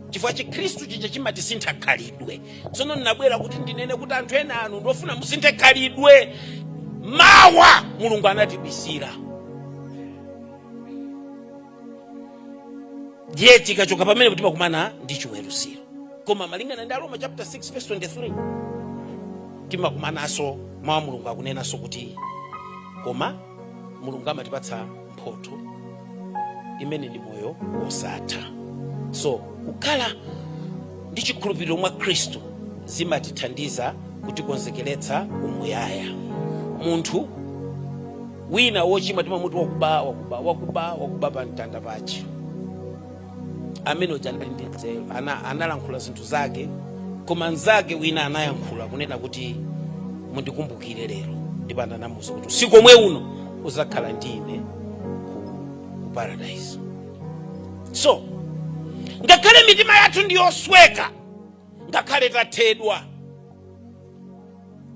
Speaker 6: Chifukwa Chikhristu chija chimatisintha khalidwe. Tsono ndinabwera kuti ndinene kuti anthu ena anu ndofuna musinthe khalidwe. Mawa Mulungu anatibisira. Ndiye tikachoka pamene kuti timakumana ndi chiweruziro. Koma malingana ndi Aroma chapter 6 verse 23 timakumanaso mawa Mulungu akunenaso kuti koma Mulungu amatipatsa mphotho imene ndi moyo wosatha. So kukhala ndi chikhulupiriro mwa Khristu zimatithandiza kutikonzekeretsa umuyaya. Munthu wina wochimwa timamuti wakuba pa mtanda pachi. Amene ujandali ndi nzeru analankhula zinthu zake koma nzake wina anayankhula kunena kuti mundikumbukire lero ndipanda namuso kuti usiku omwe uno uzakhala ndine ku paradise. So ngakhale mitima yathu ndiyosweka ngakhale tathedwa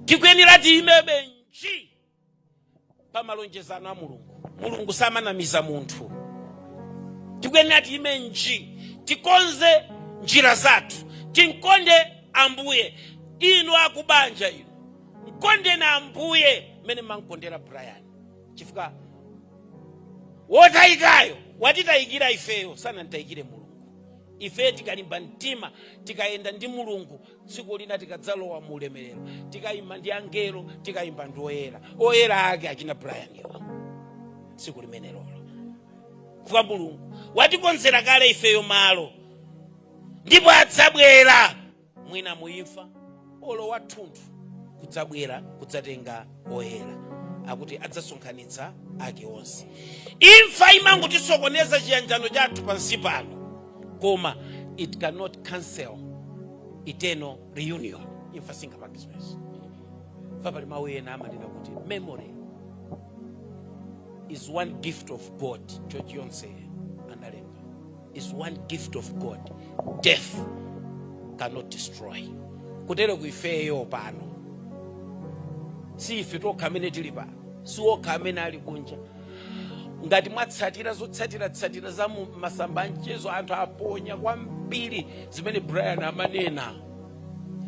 Speaker 6: tikuyenera tiyimebe nji pamalonjezano a Mulungu samanamiza munthu. Tikuyenera tiyime nji tikonze njira zathu tinkonde Ambuye. Inu akubanja inu mkonde na Ambuye mene mankondera Brian. Chifukwa wotayikayo watitayikira ifeyo sana ntayikire Mulungu. Ife tikalimba mtima tikaenda ndi Mulungu tsiku lina tikadzalowa mu ulemerero tikayimba ndi angelo tikayimba ndi oyera ake achina Brian yo tsiku limenelo. Kwa Mulungu watikonzera kale ifeyo malo ndipo adzabwera mwina muimfa olo wathunthu kudzabwera kudzatenga oyera akuti adzasonkhanitsa ake onse. Imfa imangotisokoneza chiyanjano chathu pansi pano koma it cannot cancel eternal reunion imfasinga pa Christmas. Papa limawe na amanena kuti memory is one gift of God. George Yonse analemba is one gift of God. Death cannot destroy. Kutero kuifeyo pano si ife tokha amene tili pano, si okha amene ali kunja. Ngati mwatsatira zotsatira za masamba mchezo anthu aponya kwambiri zimene Brian amanena,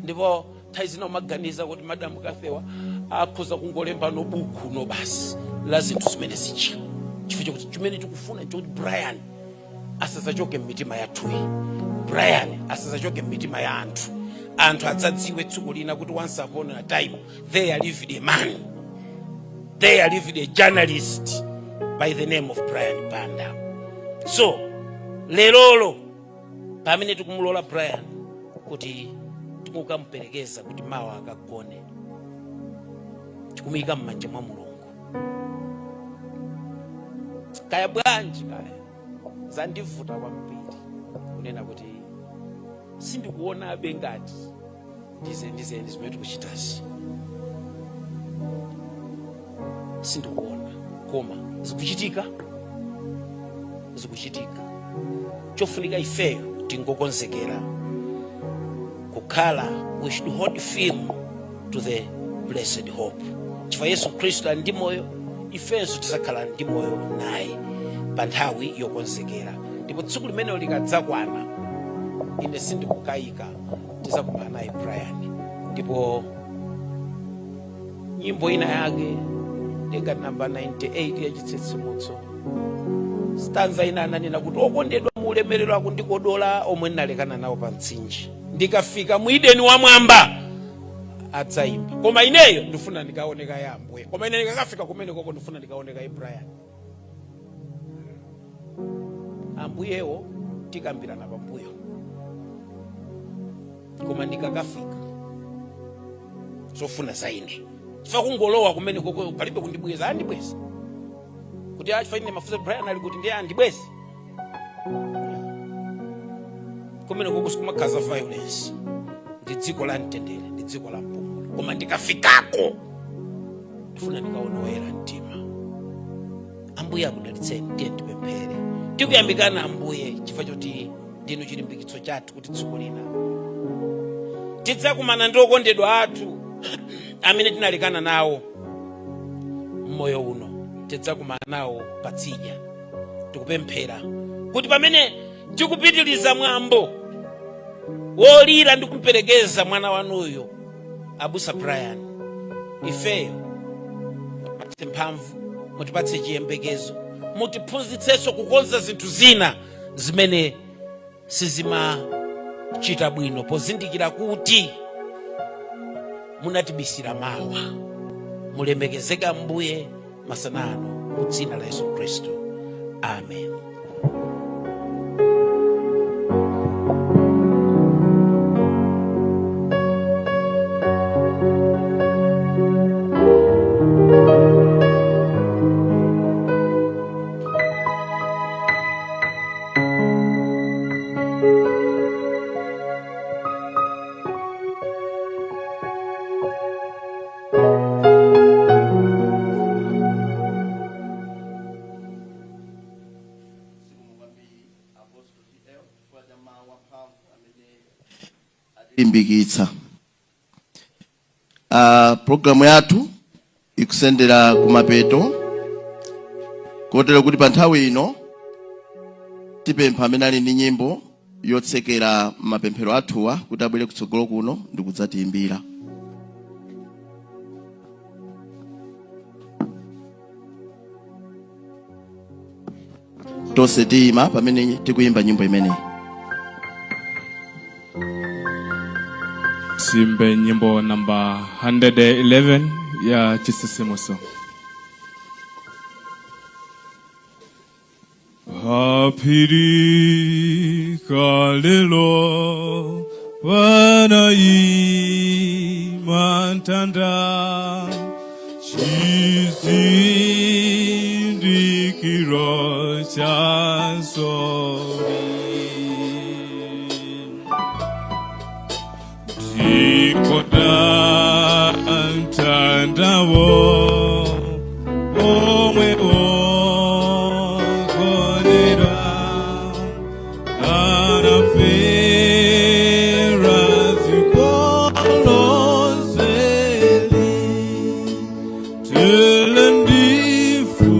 Speaker 6: ndipo taizina umaganiza kuti Madam Kafewa akhoza kungolemba no buku no basi la zinthu zimene zichi chifukwa chokuti chimene tikufuna kuti Brian asazachoke m'mitima yathuyi, Brian asazachoke m'mitima ya anthu adzadziwe tsiku lina kuti once upon a time there lived a man, there lived a journalist by the name of Brian Banda. So lelolo pamene tikumulola Brian kuti tikukamperekeza kuti mawa akagone, tikumika m'manja mwa Mulungu. Kaya bwanji kaya zandivuta kwambiri kunena kuti sindikuona abengati ndize zimene tikuchitazi, sindikuona koma zikuchitika. Chofunika ifeyo tingokonzekera kukhala, we should hold firm to the blessed hope. Chifukwa Yesu Kristu ali ndi moyo, ifenso tizakhala ndi moyo naye pa nthawi yokonzekera. Ndipo tsiku limene likadzakwana, ine sindikukayika tizakumana naye Brian. Ndipo nyimbo ina yake ndeka namba 98 ya chitsitsimutso stanza ina ananena kuti okondedwa mu ulemerero akundikodola omwe ndalekana nawo pa mtsinje, ndikafika mu Edeni wa mwamba adzayimba. Koma ineyo ndifuna ndikaoneka Ambuye, koma ine ndikafika kumene koko ndifuna ndikaoneka Brian. Ambuyewo tikambirana pambuyo, koma ndikakafika zofuna zaine chifukwa kungolowa kumene koko palibe kundibweza. Andibweza kuti achifukwa ine mafuta Brian ali kuti ndiye andibweza kumene koko sikumakhaza violence. Ndi dziko la mtendere, ndi dziko la mpumulo. Koma ndikafikako ndifuna ndikaonowera mtima. Ambuye akudalitseni, ndiye tipemphere. Tikuyambikana Ambuye chifukwa choti ndinu chilimbikitso chathu kuti tsiku lina tidzakumana ndi okondedwa athu amene tinalekana nawo mmoyo uno, tidzakumana nawo patsidya. Tikupemphera kuti pamene tikupitiliza mwambo wolira ndi kumperekeza mwana wanuyo Abusa Brian, ifeyo mutipatse mphamvu, mutipatse chiyembekezo, mutiphunzitsenso kukonza zinthu zina zimene sizimachita bwino, pozindikira kuti munatibisira mawa. Mulemekezeke Ambuye masanano mu dzina la Yesu Kristu. Amen.
Speaker 3: limbikitsa. Programu yathu ikusendera kumapeto, kotero kuti pa nthawi ino tipempha amene ali ndi nyimbo yotsekera mapemphero athuwa kuti abwere kutsogolo kuno ndi kudzatiimbira. Tonse tiyima pamene tikuyimba nyimbo imeneyi.
Speaker 5: Simbe nyimbo namba 111 ya Chisisimuso. Hapiri kalelo wanai mantanda chizindikiro chansori Tandawo omwe okonera anafera zikolozeli telendifu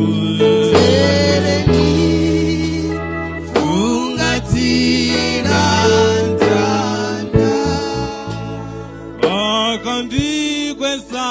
Speaker 5: fungatira ntanda akandikwesa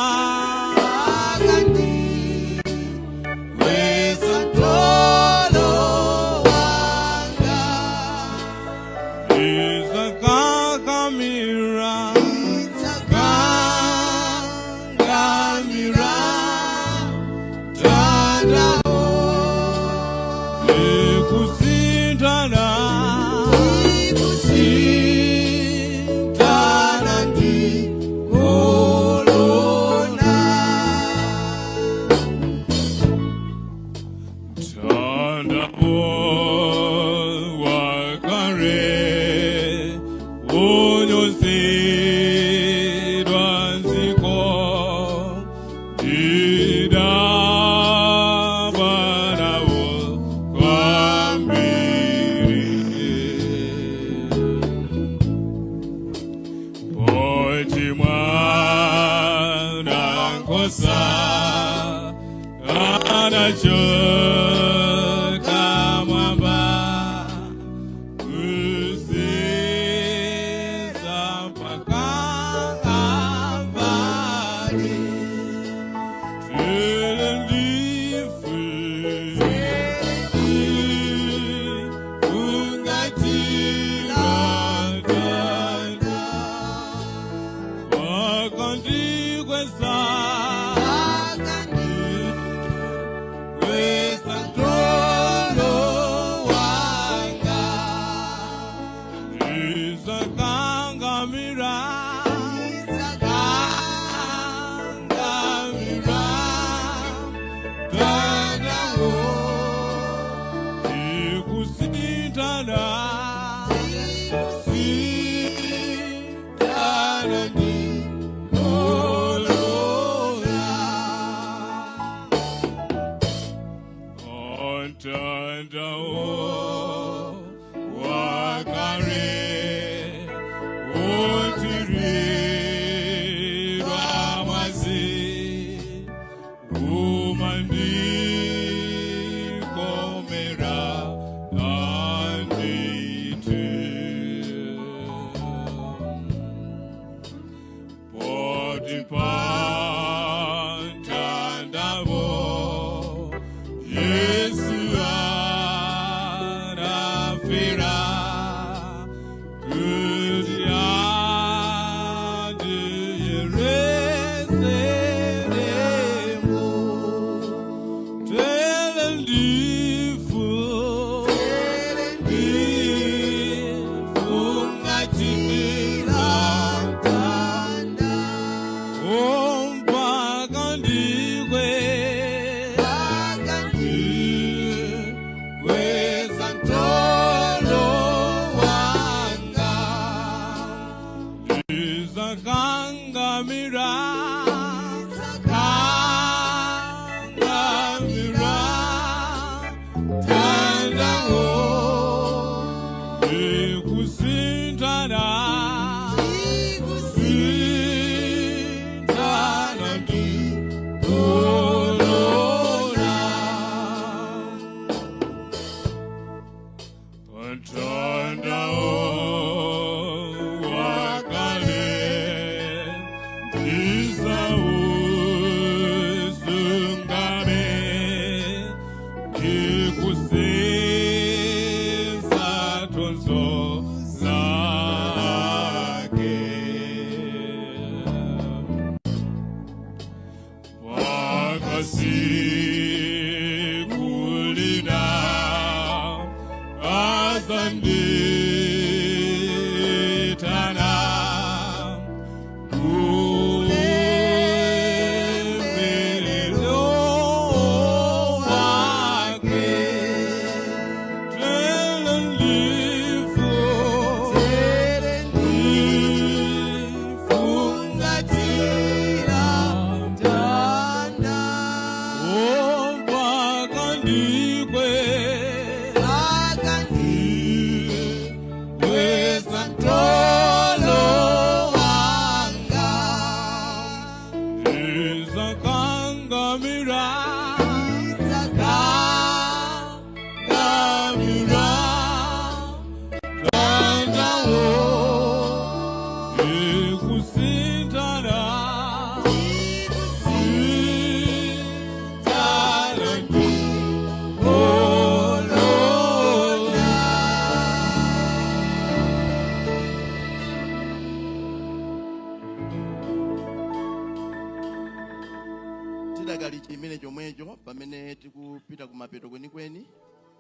Speaker 3: ndikupempheni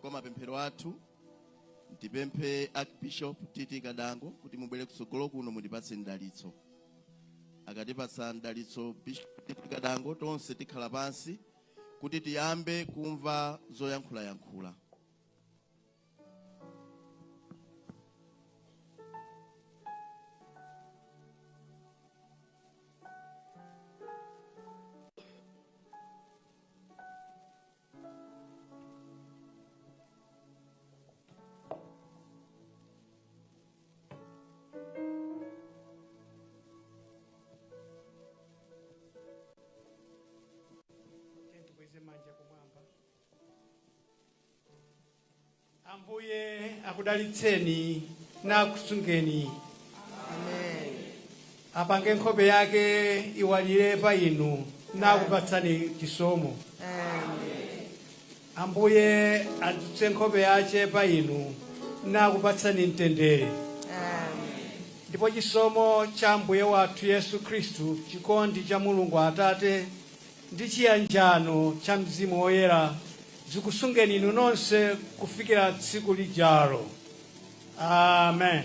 Speaker 3: kwa mapemphero athu. Ndipemphe Archbishop Titi Kadango kuti mubwere kusogolo kuno mutipatse ndalitso. Akatipatsa ndalitso Bishop Titi Kadango tonse tikhala pansi kuti tiyambe kumva zoyankhula.
Speaker 7: Ambuye akudalitseni na kusungeni.
Speaker 8: Amen.
Speaker 7: Apange nkhope yake iwalire pa inu na kupatsani chisomo.
Speaker 8: Amen.
Speaker 7: Ambuye adzutse nkhope yache pa inu na kupatsani mtendere.
Speaker 8: Amen.
Speaker 7: Ndipo chisomo cha Ambuye wathu Yesu Khristu, chikondi cha Mulungu Atate ndi chiyanjano cha Mzimu Woyera zikusungeni inu nonse kufikira tsiku lijalo. Amen.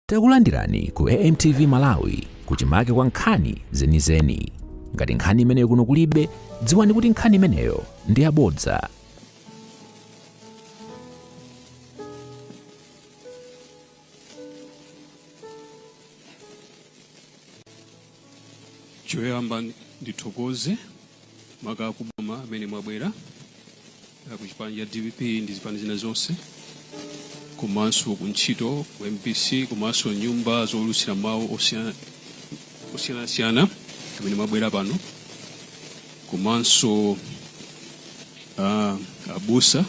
Speaker 1: Takulandirani ku AMTV Malawi kuchimake kwa nkhani zenizeni. Ngati nkhani imeneyo kuno kulibe, dziwani kuti nkhani imeneyo ndi yabodza.
Speaker 9: Choyamba ndithokoze makakuboma amene mwabwera kuchipani cha DVP ndi zipani zina zonse, komanso kuntchito ku MPC, komanso nyumba zolutsira mawu osiyanasiyana amene mwabwera pano, komanso abusa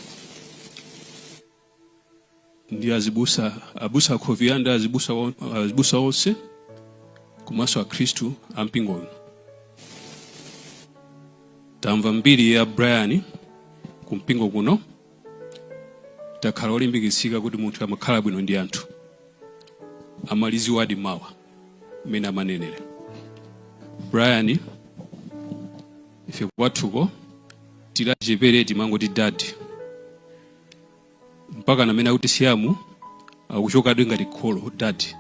Speaker 9: ndi abusa akhovia ndi azibusa onse, komanso akhristu ampingo. Tamva mbiri ya Brian kumpingo kuno, takhala olimbikitsika kuti munthu amakhala bwino ndi anthu, amaliziwadi mawa amene amanenera. Brian ife kwathuko tilachepere timangoti dadi, mpaka namene akuti siyamu akuchokadwe ngati kholo dadi.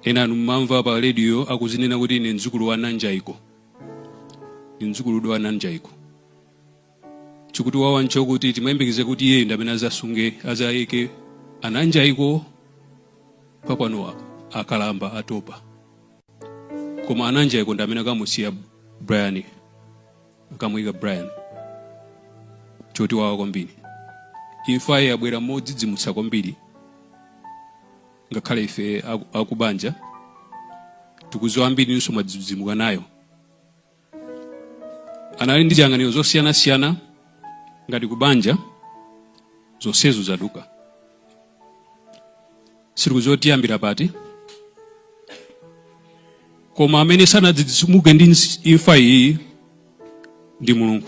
Speaker 9: Ena anu mmamva pa radio akuzinena kuti ine mdzukulu wa Nanjaiko, ndi mdzukulu wa Nanjaiko. Chikuti wawancho kuti timayembekeze kuti iye ndi amene azayike Ananjaiko papano akalamba atopa, koma Ananjaiko ndi amene akamusiya Brian, akamuyika Brian. Choti wawa kwambiri. Imfa yabwera modzidzimutsa kwambiri, ngakhale ife akubanja tikuziwa ambiri ninso mwadzidzimuka nayo. Anali ndi chiyang'aniro zosiyanasiyana ngati kubanja, zonsezo zaduka. Sirikuzotiyambira pati, koma amene sanadzidzimuke ndi imfa iyi ndi Mulungu,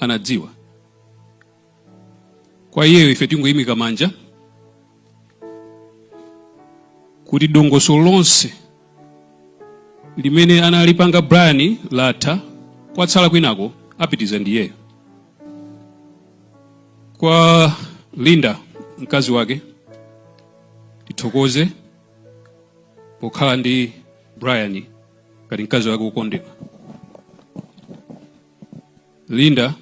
Speaker 9: anadziwa. Kwa iyeyo ife tingoyimika manja kuti dongosolo lonse limene analipanga Brian latha, kwatsala kwinako apitiza ndiyeyo. Kwa Linda mkazi wake tithokoze pokhala ndi Brian ngati mkazi wake ukondeka. Linda,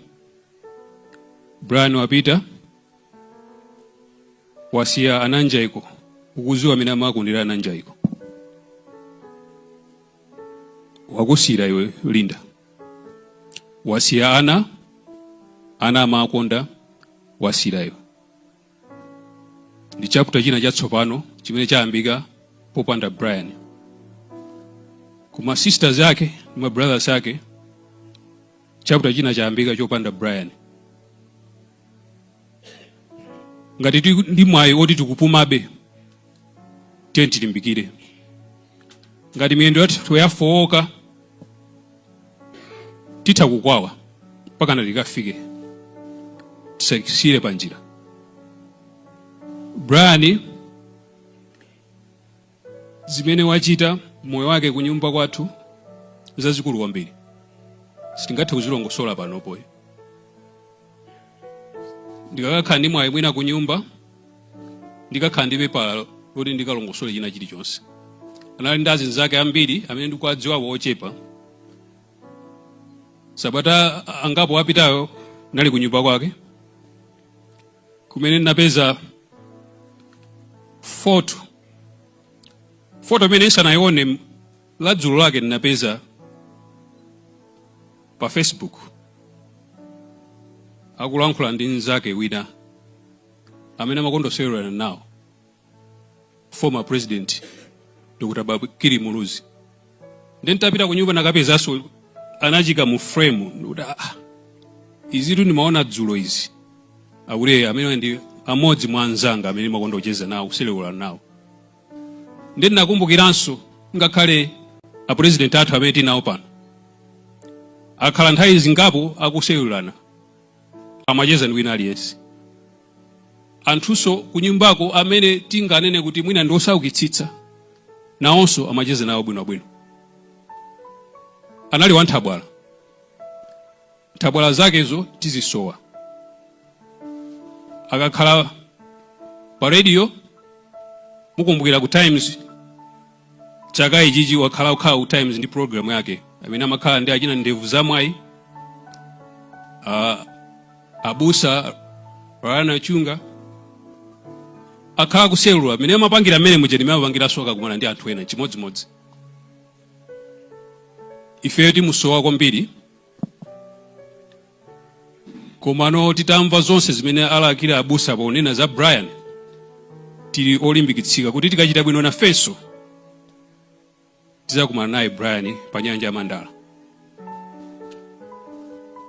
Speaker 9: Brian wapita wasiya Ananjaiko, ukuziwa amene amakondera Ananjaiko. Wakusira iwe Linda, wasiya ana amakonda wasirayo. Ndi chapter china chatsopano chimene chayambika popanda Brian. Kuma sisters yake, kuma brothers yake, chapter china chayambika chopanda Brian. Ngati ndi mwayi oti tikupumabe, tiye tilimbikire. Ngati miyendo yathu yafowoka, titha kukwawa mpaka tikafike tisakisire panjira. Brian zimene wachita moyo wake kunyumba kwathu zazikulu kwambiri, sitingathe kuzilongosola panopo. Ndikakhala ndi mwayi mwina kunyumba, ndikakhala ndi pepala loti ndikalongosole china chilichonse. Anali ndi azinzake ambiri amene ndikuwadziwa ochepa. Sabata angapo apitayo nali kunyumba kwake, kumene napeza foto imene sanayione la dzulo lake napeza pa Facebook akulankhula ndi nzake wina amene amakondosewera nawo, former president Dr. Bakiri Muluzi. Ndi ntapita kunyumba nakapezanso anachika mu frame nuda izitu nimaona dzulo izi akule amene ndi amodzi mwa anzanga amene makondocheza nawo kuselewera nawo. Ndi nakumbukiranso ngakhale a president athu amene tinawo pano akhala nthawi zingapo akuselewelana amacheza ndi wina aliyense. Anthuso kunyumbako amene tinganene kuti mwina ndi osaukitsitsa nawonso amacheza nawo bwinobwino. Anali wanthabwala, thabwala zakezo tizisowa. Akakhala pa radio mukumbukira ku Times chaka ichichi wakhala ku Times ndi program yake amene amakhala ndi achina ndevu zamwayi, abusa Rana Chunga, akhala kuselula amene amapangira mmene mujeni amapangira soka kumana ndi anthu ena chimodzimodzi. Ife timusowa kwambiri, komano titamva zonse zimene alakira abusa ponena za Brian, tili olimbikitsika kuti tikachita bwino nafenso tizakumana naye Brian pa nyanja ya Mandala.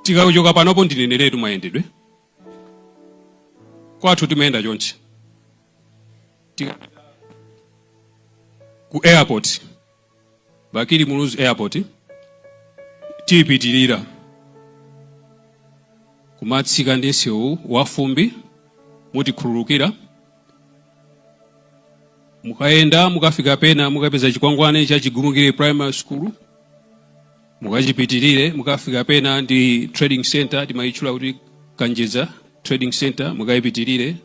Speaker 9: Tikachoka panopo ndineneretu mayendedwe kwathu timayenda chonchi ku airport, Bakiri Muluzi airport, tipitirira kumatsika ndi nsewu wafumbi mutikhululukira, mukayenda mukafika pena mukapeza chikwangwane cha Chigumukire Primary School, mukachipitirire mukafika pena ndi trading center timayitchula kuti Kanjeza Trading Center, mukayipitirire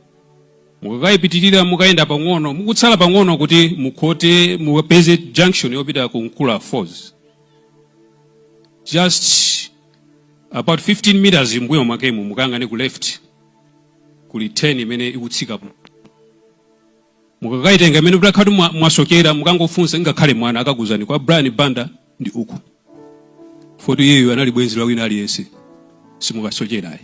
Speaker 9: mukakayipitirira mukayenda pang'ono mukutsala pang'ono kuti mukhote mukapeze junction yopita ku Nkula Falls. Just about 15 meters mbuyo mwakemu mukangane ku left kuli 10 imene ikutsika. Mukakaitenga imene mutakhatu mwasokera mukangofunsa ngakhale mwana akakuzani kwa Brian Banda ndi uku. Foto yeyo anali bwenzi la wina aliyense simukasokerayi.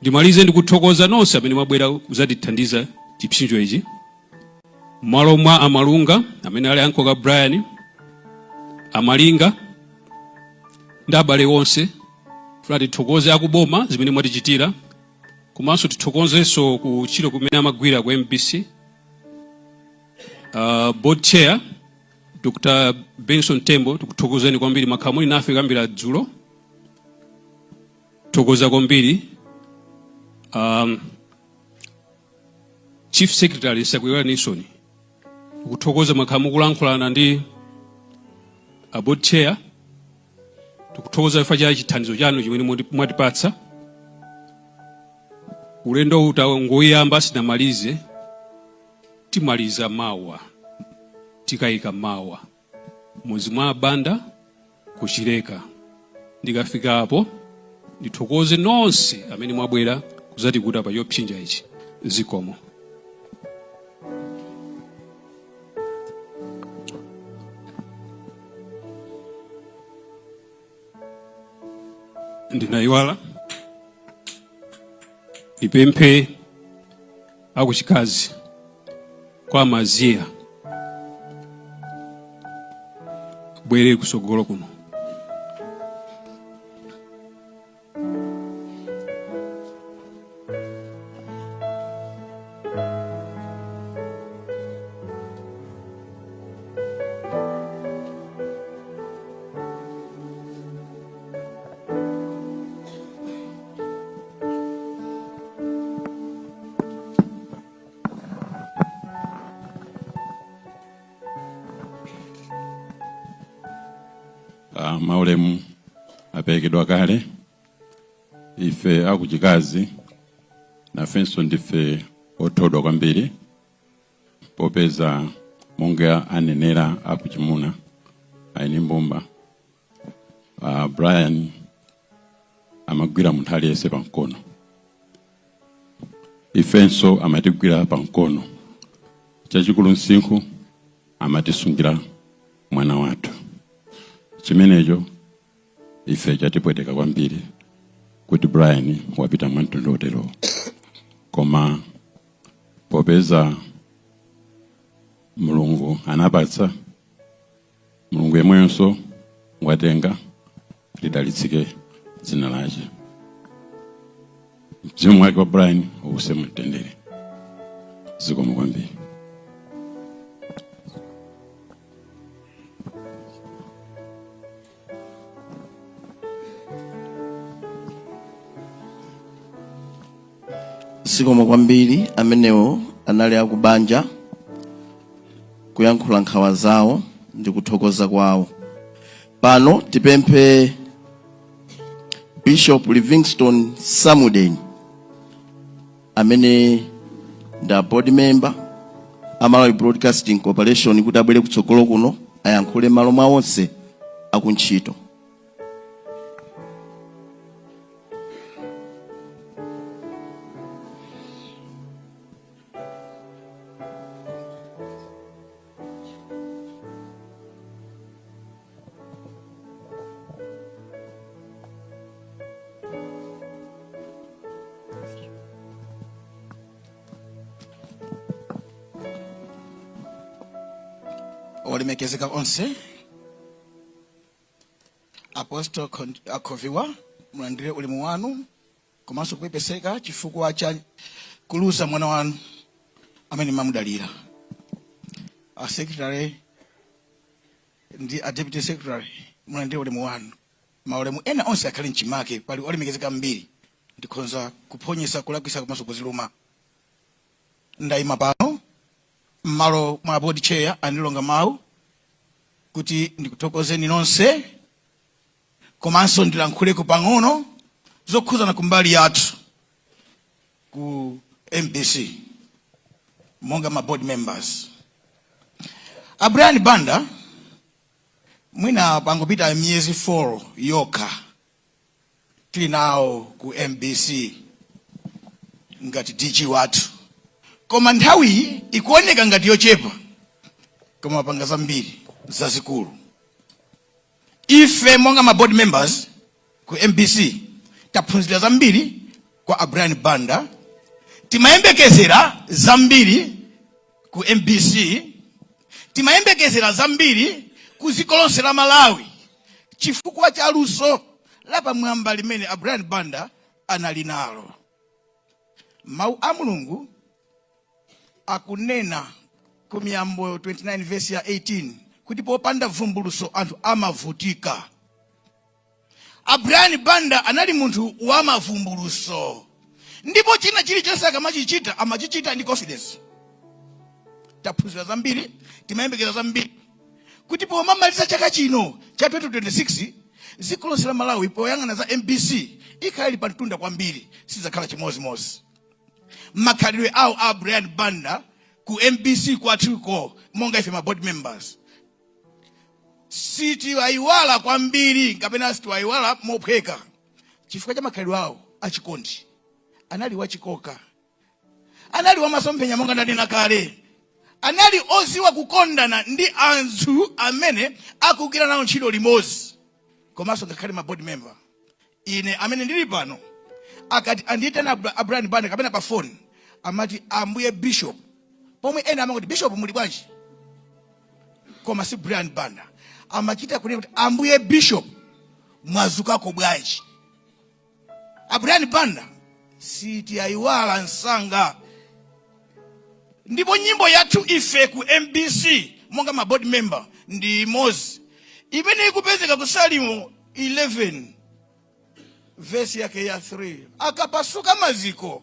Speaker 9: Ndimalize ndikuthokoza nonse amene mwabwera kuzatithandiza chipsinjo ichi. Malo mwa Amalunga amene ali ankoka Brian, Amalinga ndi abale wonse fulati tithokoze akuboma zimene mwatichitira, komanso tithokozenso ku chilo kumene amagwira ku MBC. Board chair Dr. Benson Tembo tikuthokozeni kwambiri makhamuli nafe kambira dzulo. Thokoza kwambiri Chief Secretary Sakwera Nison, tikuthokoza makhamu kulankhulana ndi board chair, tikuthokoza ifa cha chithandizo chanu chimene mwatipatsa. Ulendo utangoyamba sinamalize, timaliza mawa, tikayika mawa muzi mwa Banda kuchileka. Ndikafika hapo ndithokoze nonse amene mwabwera kuzati kuti apa yopsinja ichi zikomo. Ndinayiwala ipemphe akuchikazi kwa Maziya bwere kusogolo kuno.
Speaker 10: Maulemu aperekedwa kale, ife akuchikazi nafenso ndife othodwa kwambiri popeza monga anenera akuchimuna aini mbumba. Brian amagwira munthu aliyense pamkono, ifenso amatigwira pamkono. Chachikulu nsinkhu amatisungira mwana wathu. Chimenecho ife chatipweteka kwambiri kuti Brian wapita mwamtundu otero. Koma popeza Mulungu anapatsa, Mulungu yemwenso watenga, lidalitsike dzina lake. Mzimu wake wa Brian uwuse mtendere. Zikomo kwambiri.
Speaker 3: Zikomo kwambiri amenewo anali akubanja kuyankhula nkhawa zawo ndi kuthokoza kwawo. Pano tipemphe Bishop Livingstone Samuden amene nda board member Malawi Broadcasting Corporation kuti abwere kutsogolo kuno ayankhule malo mwa onse akuntchito.
Speaker 11: Olemekezeka onse, Apostle Akoviwa mulandire ulemu wanu komanso kupepeseka chifukwa cha kuluza mwana wanu amene mamudalira. A secretary ndi a deputy secretary mulandire ulemu wanu. Maulemu ena onse akhali mchimake pali olemekezeka mbiri ndikhonza kuphonyesa kulakwisa komanso kuziluma. Ndayima pano mmalo mwa board chair andilonga mawu kuti ndikuthokozeni nonse komanso ndilankhuleko pang'ono zokhuzana kumbali yathu ku MBC monga ma board members. Brian Banda mwina pangopita miyezi 4 yokha tili nawo ku MBC ngati DG wathu. Koma nthawi ikuoneka ngati yochepa koma panga zambiri zazikulu. Ife monga ma board members ku MBC taphunzira zambiri kwa Brian Banda, timayembekezera zambiri ku MBC, timayembekezera zambiri ku dziko lonse la Malawi chifukwa cha luso la pamwamba limene Brian Banda anali nalo. Mawu a Mulungu akunena ku Miyambo 29 verse ya 18 kuti popanda vumbuluso anthu amavutika. Brian Banda anali munthu wa mavumbuluso, ndipo china chilichonse akamachichita amachichita ndi confidence. Taphunzira zambiri, timayembekeza zambiri kuti pomaliza chaka chino cha 2026 dziko lonse la Malawi poyang'ana za MBC ikhali pantunda kwambiri, sizakhala chimozimozi. Makhalidwe awo a Brian Banda ku MBC kwathuko monga ife ma board members siti waiwala kwambiri kapena siti waiwala mophweka chifukwa cha makhalidwe awo achikondi. Anali wachikoka, anali wamasomphenya monga ndanena kale, anali oziwa kukondana ndi anthu amene akugwira nawo ntchito limodzi. Komanso ngakhale ma board member ine amene ndili pano akati andiyitana Brian Banda kapena pa phone amati ambuye bishop, pomwe ena amangoti bishop muli bwanji, koma si Brian Banda. Amachita kunena kuti ambuye bishop mwazukako bwanji. Brian Banda siti aiwala nsanga. Ndipo nyimbo yathu ife ku MBC monga ma board member ndi mozi imene ikupezeka ku Salimo 11 verse yake ya 3, akapasuka maziko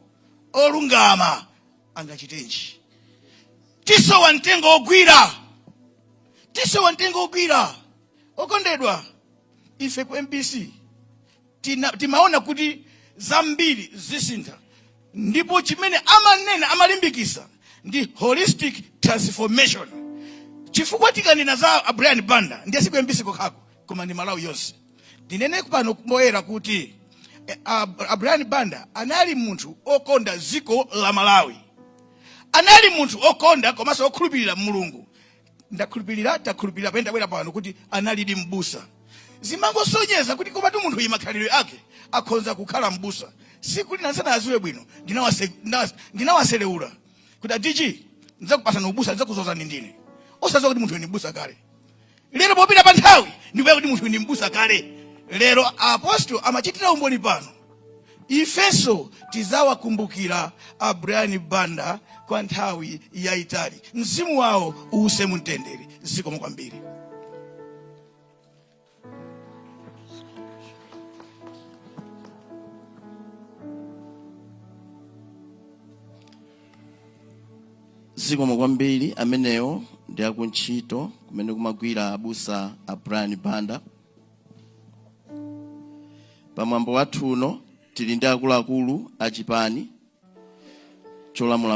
Speaker 11: olungama angachitenji. Tiso wantengo ogwira, tiso wantengo ogwira. Okondedwa, ife ku MBC timaona kuti zambiri zisintha, ndipo chimene amanena amalimbikisa ndi holistic transformation. Chifukwa tikanena za Brian Banda ndiye siku MBC kokhako koma ndi Malawi yonse. Ndinene pano moyera kuti Brian Banda anali munthu okonda ziko la Malawi, anali munthu okonda komanso okhulupirira Mulungu. Ndakhulupirira takhulupirira penda bwera pano kuti anali di mbusa. Zimangosonyeza kuti komatu munthu yimakhalidwe ake akhonza kukhala mbusa. Siku linansana aziwe bwino ndinawaselewula kuti adiji ndzakupasana ubusa ndzakuzoza ndine. Osazowa kuti munthu ni mbusa kale. Lero popita pa nthawi ndikuya kuti munthu ni mbusa kale. Lero apostol amachitira umboni pano. Ifeso tizawakumbukira Brian Banda kwa nthawi yaitali. Mzimu wawo uuse mumtendere. Zikomo kwambiri.
Speaker 3: Zikomo kwambiri amenewo ndi akuntchito kumene kumagwira abusa a Brian Banda. Pamwambo wathu uno tili ndi akuluakulu achipani cholamula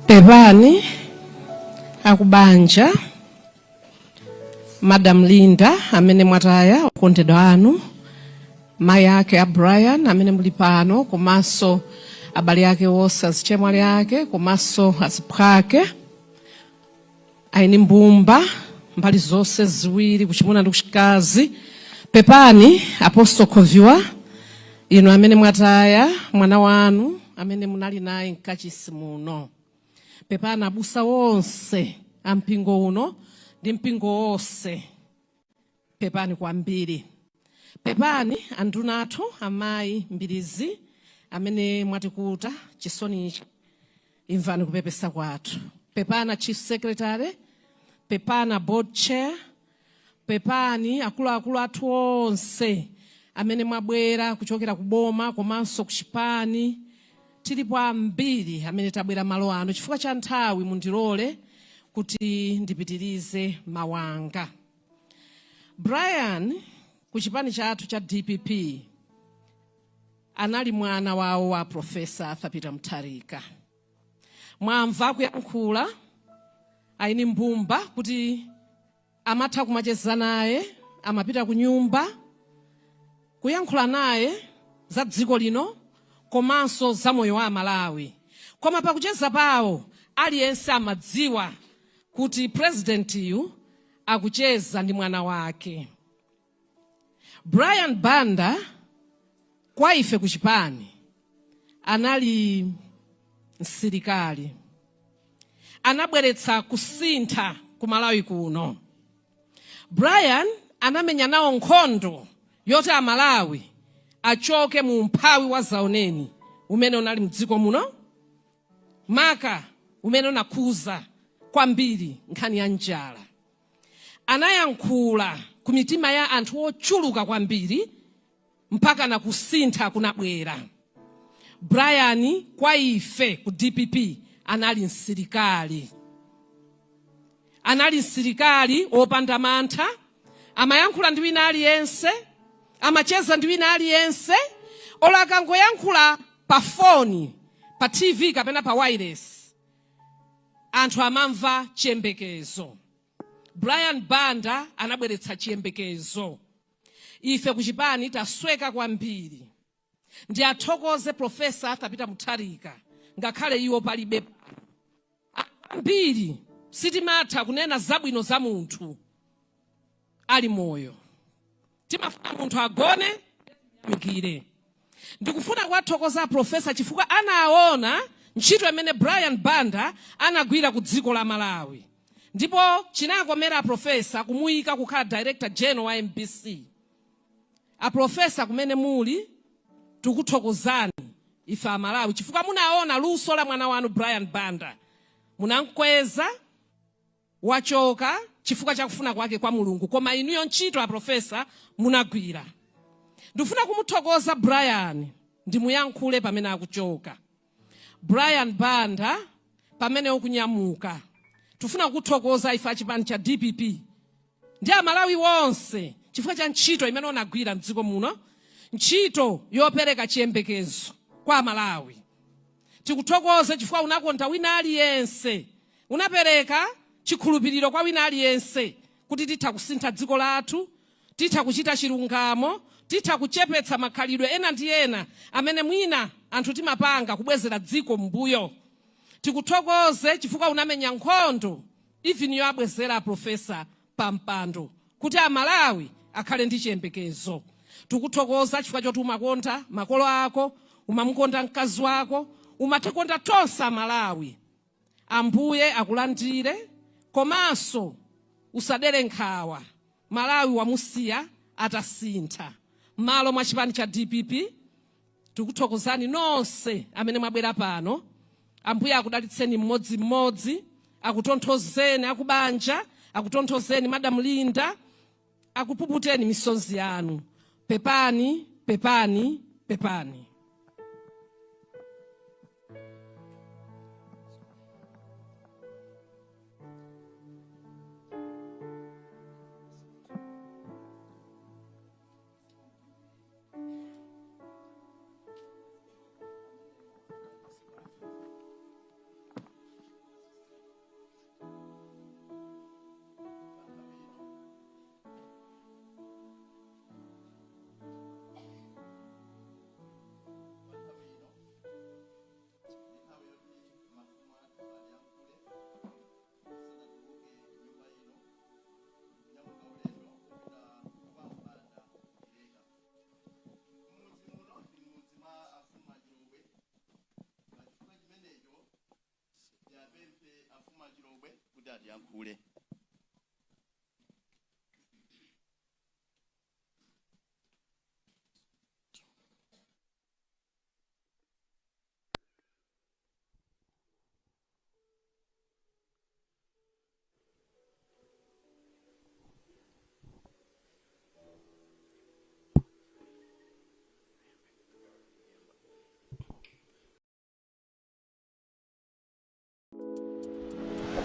Speaker 12: Pepani akubanja Madam Linda amene mwataya okondedwa anu, mai ake a Brian amene muli pano, komanso abale ake wonse, azichemwali ake, komanso aziphwake, aini mbumba mbali zonse ziwiri kuchimuna ndi kuchikazi. Pepani Apostle Khoviwa, inu amene mwataya mwana wanu amene munali naye mkachisi muno. Pepani abusa wonse ampingo uno ndi mpingo wonse. Pepani kwambiri. Pepani anduna athu amayi Mbilizi amene mwatikuta chisoni imvani kupepesa kwathu. Pepani Chief Secretary, pepani Board Chair, pepani akuluakulu athu onse amene mwabwera kuchokera kuboma komanso kuchipani. Tilipo ambiri amene tabwera malo ano. Chifukwa cha nthawi mundilole kuti ndipitirize mawanga. Brian kuchipani chathu cha DPP anali mwana wawo wa Professor Arthur Peter Mutharika. Mwamva kuyankhula aini mbumba kuti amatha kumacheza naye, amapita ku nyumba kuyankhula naye za dziko lino komanso za moyo wa Malawi. Koma pakucheza pawo aliyense amadziwa kuti president yu akucheza ndi mwana wake. Brian Banda kwa ife kuchipani anali msilikali, anabweretsa kusintha ku Malawi kuno. Brian anamenya nawo nkhondo yoti Amalawi achoke mu mphawi wa zaoneni umene unali mdziko muno, maka umene unakhuza kwambiri nkhani ya njala. Anayankhula ku mitima ya anthu ochuluka kwambiri mpaka na kusintha kunabwera. Brian kwa ife ku DPP anali msilikali. Anali msilikali opanda mantha, amayankhula ndi wina aliyense, amacheza ndi wina aliyense, olo akangoyankhula pa foni, pa TV kapena pa wireless, anthu amamva chiyembekezo. Brian Banda anabweretsa chiyembekezo. Ife kuchipani tasweka kwambiri. Ndi athokoze Profesa Peter Mutharika, ngakhale iwo palibe ambiri sitimatha kunena zabwino za munthu ali moyo. Timafuna munthu agone mikire. Ndikufuna kuwathokoza Profesa chifukwa anaona ntchito imene Brian Banda anagwira ku dziko la Malawi. Ndipo chinakomera Profesa kumuyika kukhala Director General wa MBC. A Profesa kumene muli tikuthokozani ife a Malawi chifukwa munaona luso la mwana wanu Brian Banda. Munamkweza wachoka chifukwa cha kufuna kwake kwa Mulungu, koma inuyo ntchito a Profesa munagwira. Ndifuna kumuthokoza Brian ndimuyankhule pamene akuchoka. Brian Banda pamene ukunyamuka, tufuna kuthokoza ife achipani cha DPP ndi a Malawi wonse chifukwa cha ntchito imene unagwira mdziko muno, ntchito yopereka chiyembekezo kwa Malawi. Tikuthokoze chifukwa unakonda wina aliyense, unapereka chikhulupiriro kwa wina aliyense kuti titha kusintha dziko lathu, titha kuchita chilungamo, titha kuchepetsa makhalidwe ena ndi ena amene mwina anthu timapanga kubwezera dziko mbuyo. Tikuthokoze chifukwa unamenya nkhondo even yo abwezera Profesa pampando kuti a Malawi akhale ndi chiyembekezo. Tikuthokoza chifukwa choti umakonda makolo ako, umamukonda mkazi wako, umatikonda tonse a Malawi. Ambuye akulandire, komanso usadere nkhawa. Malawi wamusiya atasintha. Malo mwa chipani cha DPP tikuthokozani nonse amene mwabwera pano. Ambuye akudalitseni mmodzi, akutonthozeni akubanja, akutonthozeni Madam Linda, akupuputeni misonzi yanu. Pepani, pepani, pepani.
Speaker 3: Yankule.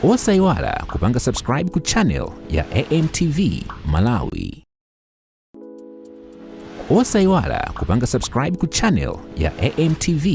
Speaker 1: Osaiwala kupanga subscribe ku channel ya AMTV Malawi. Osaiwala kupanga subscribe ku channel ya AMTV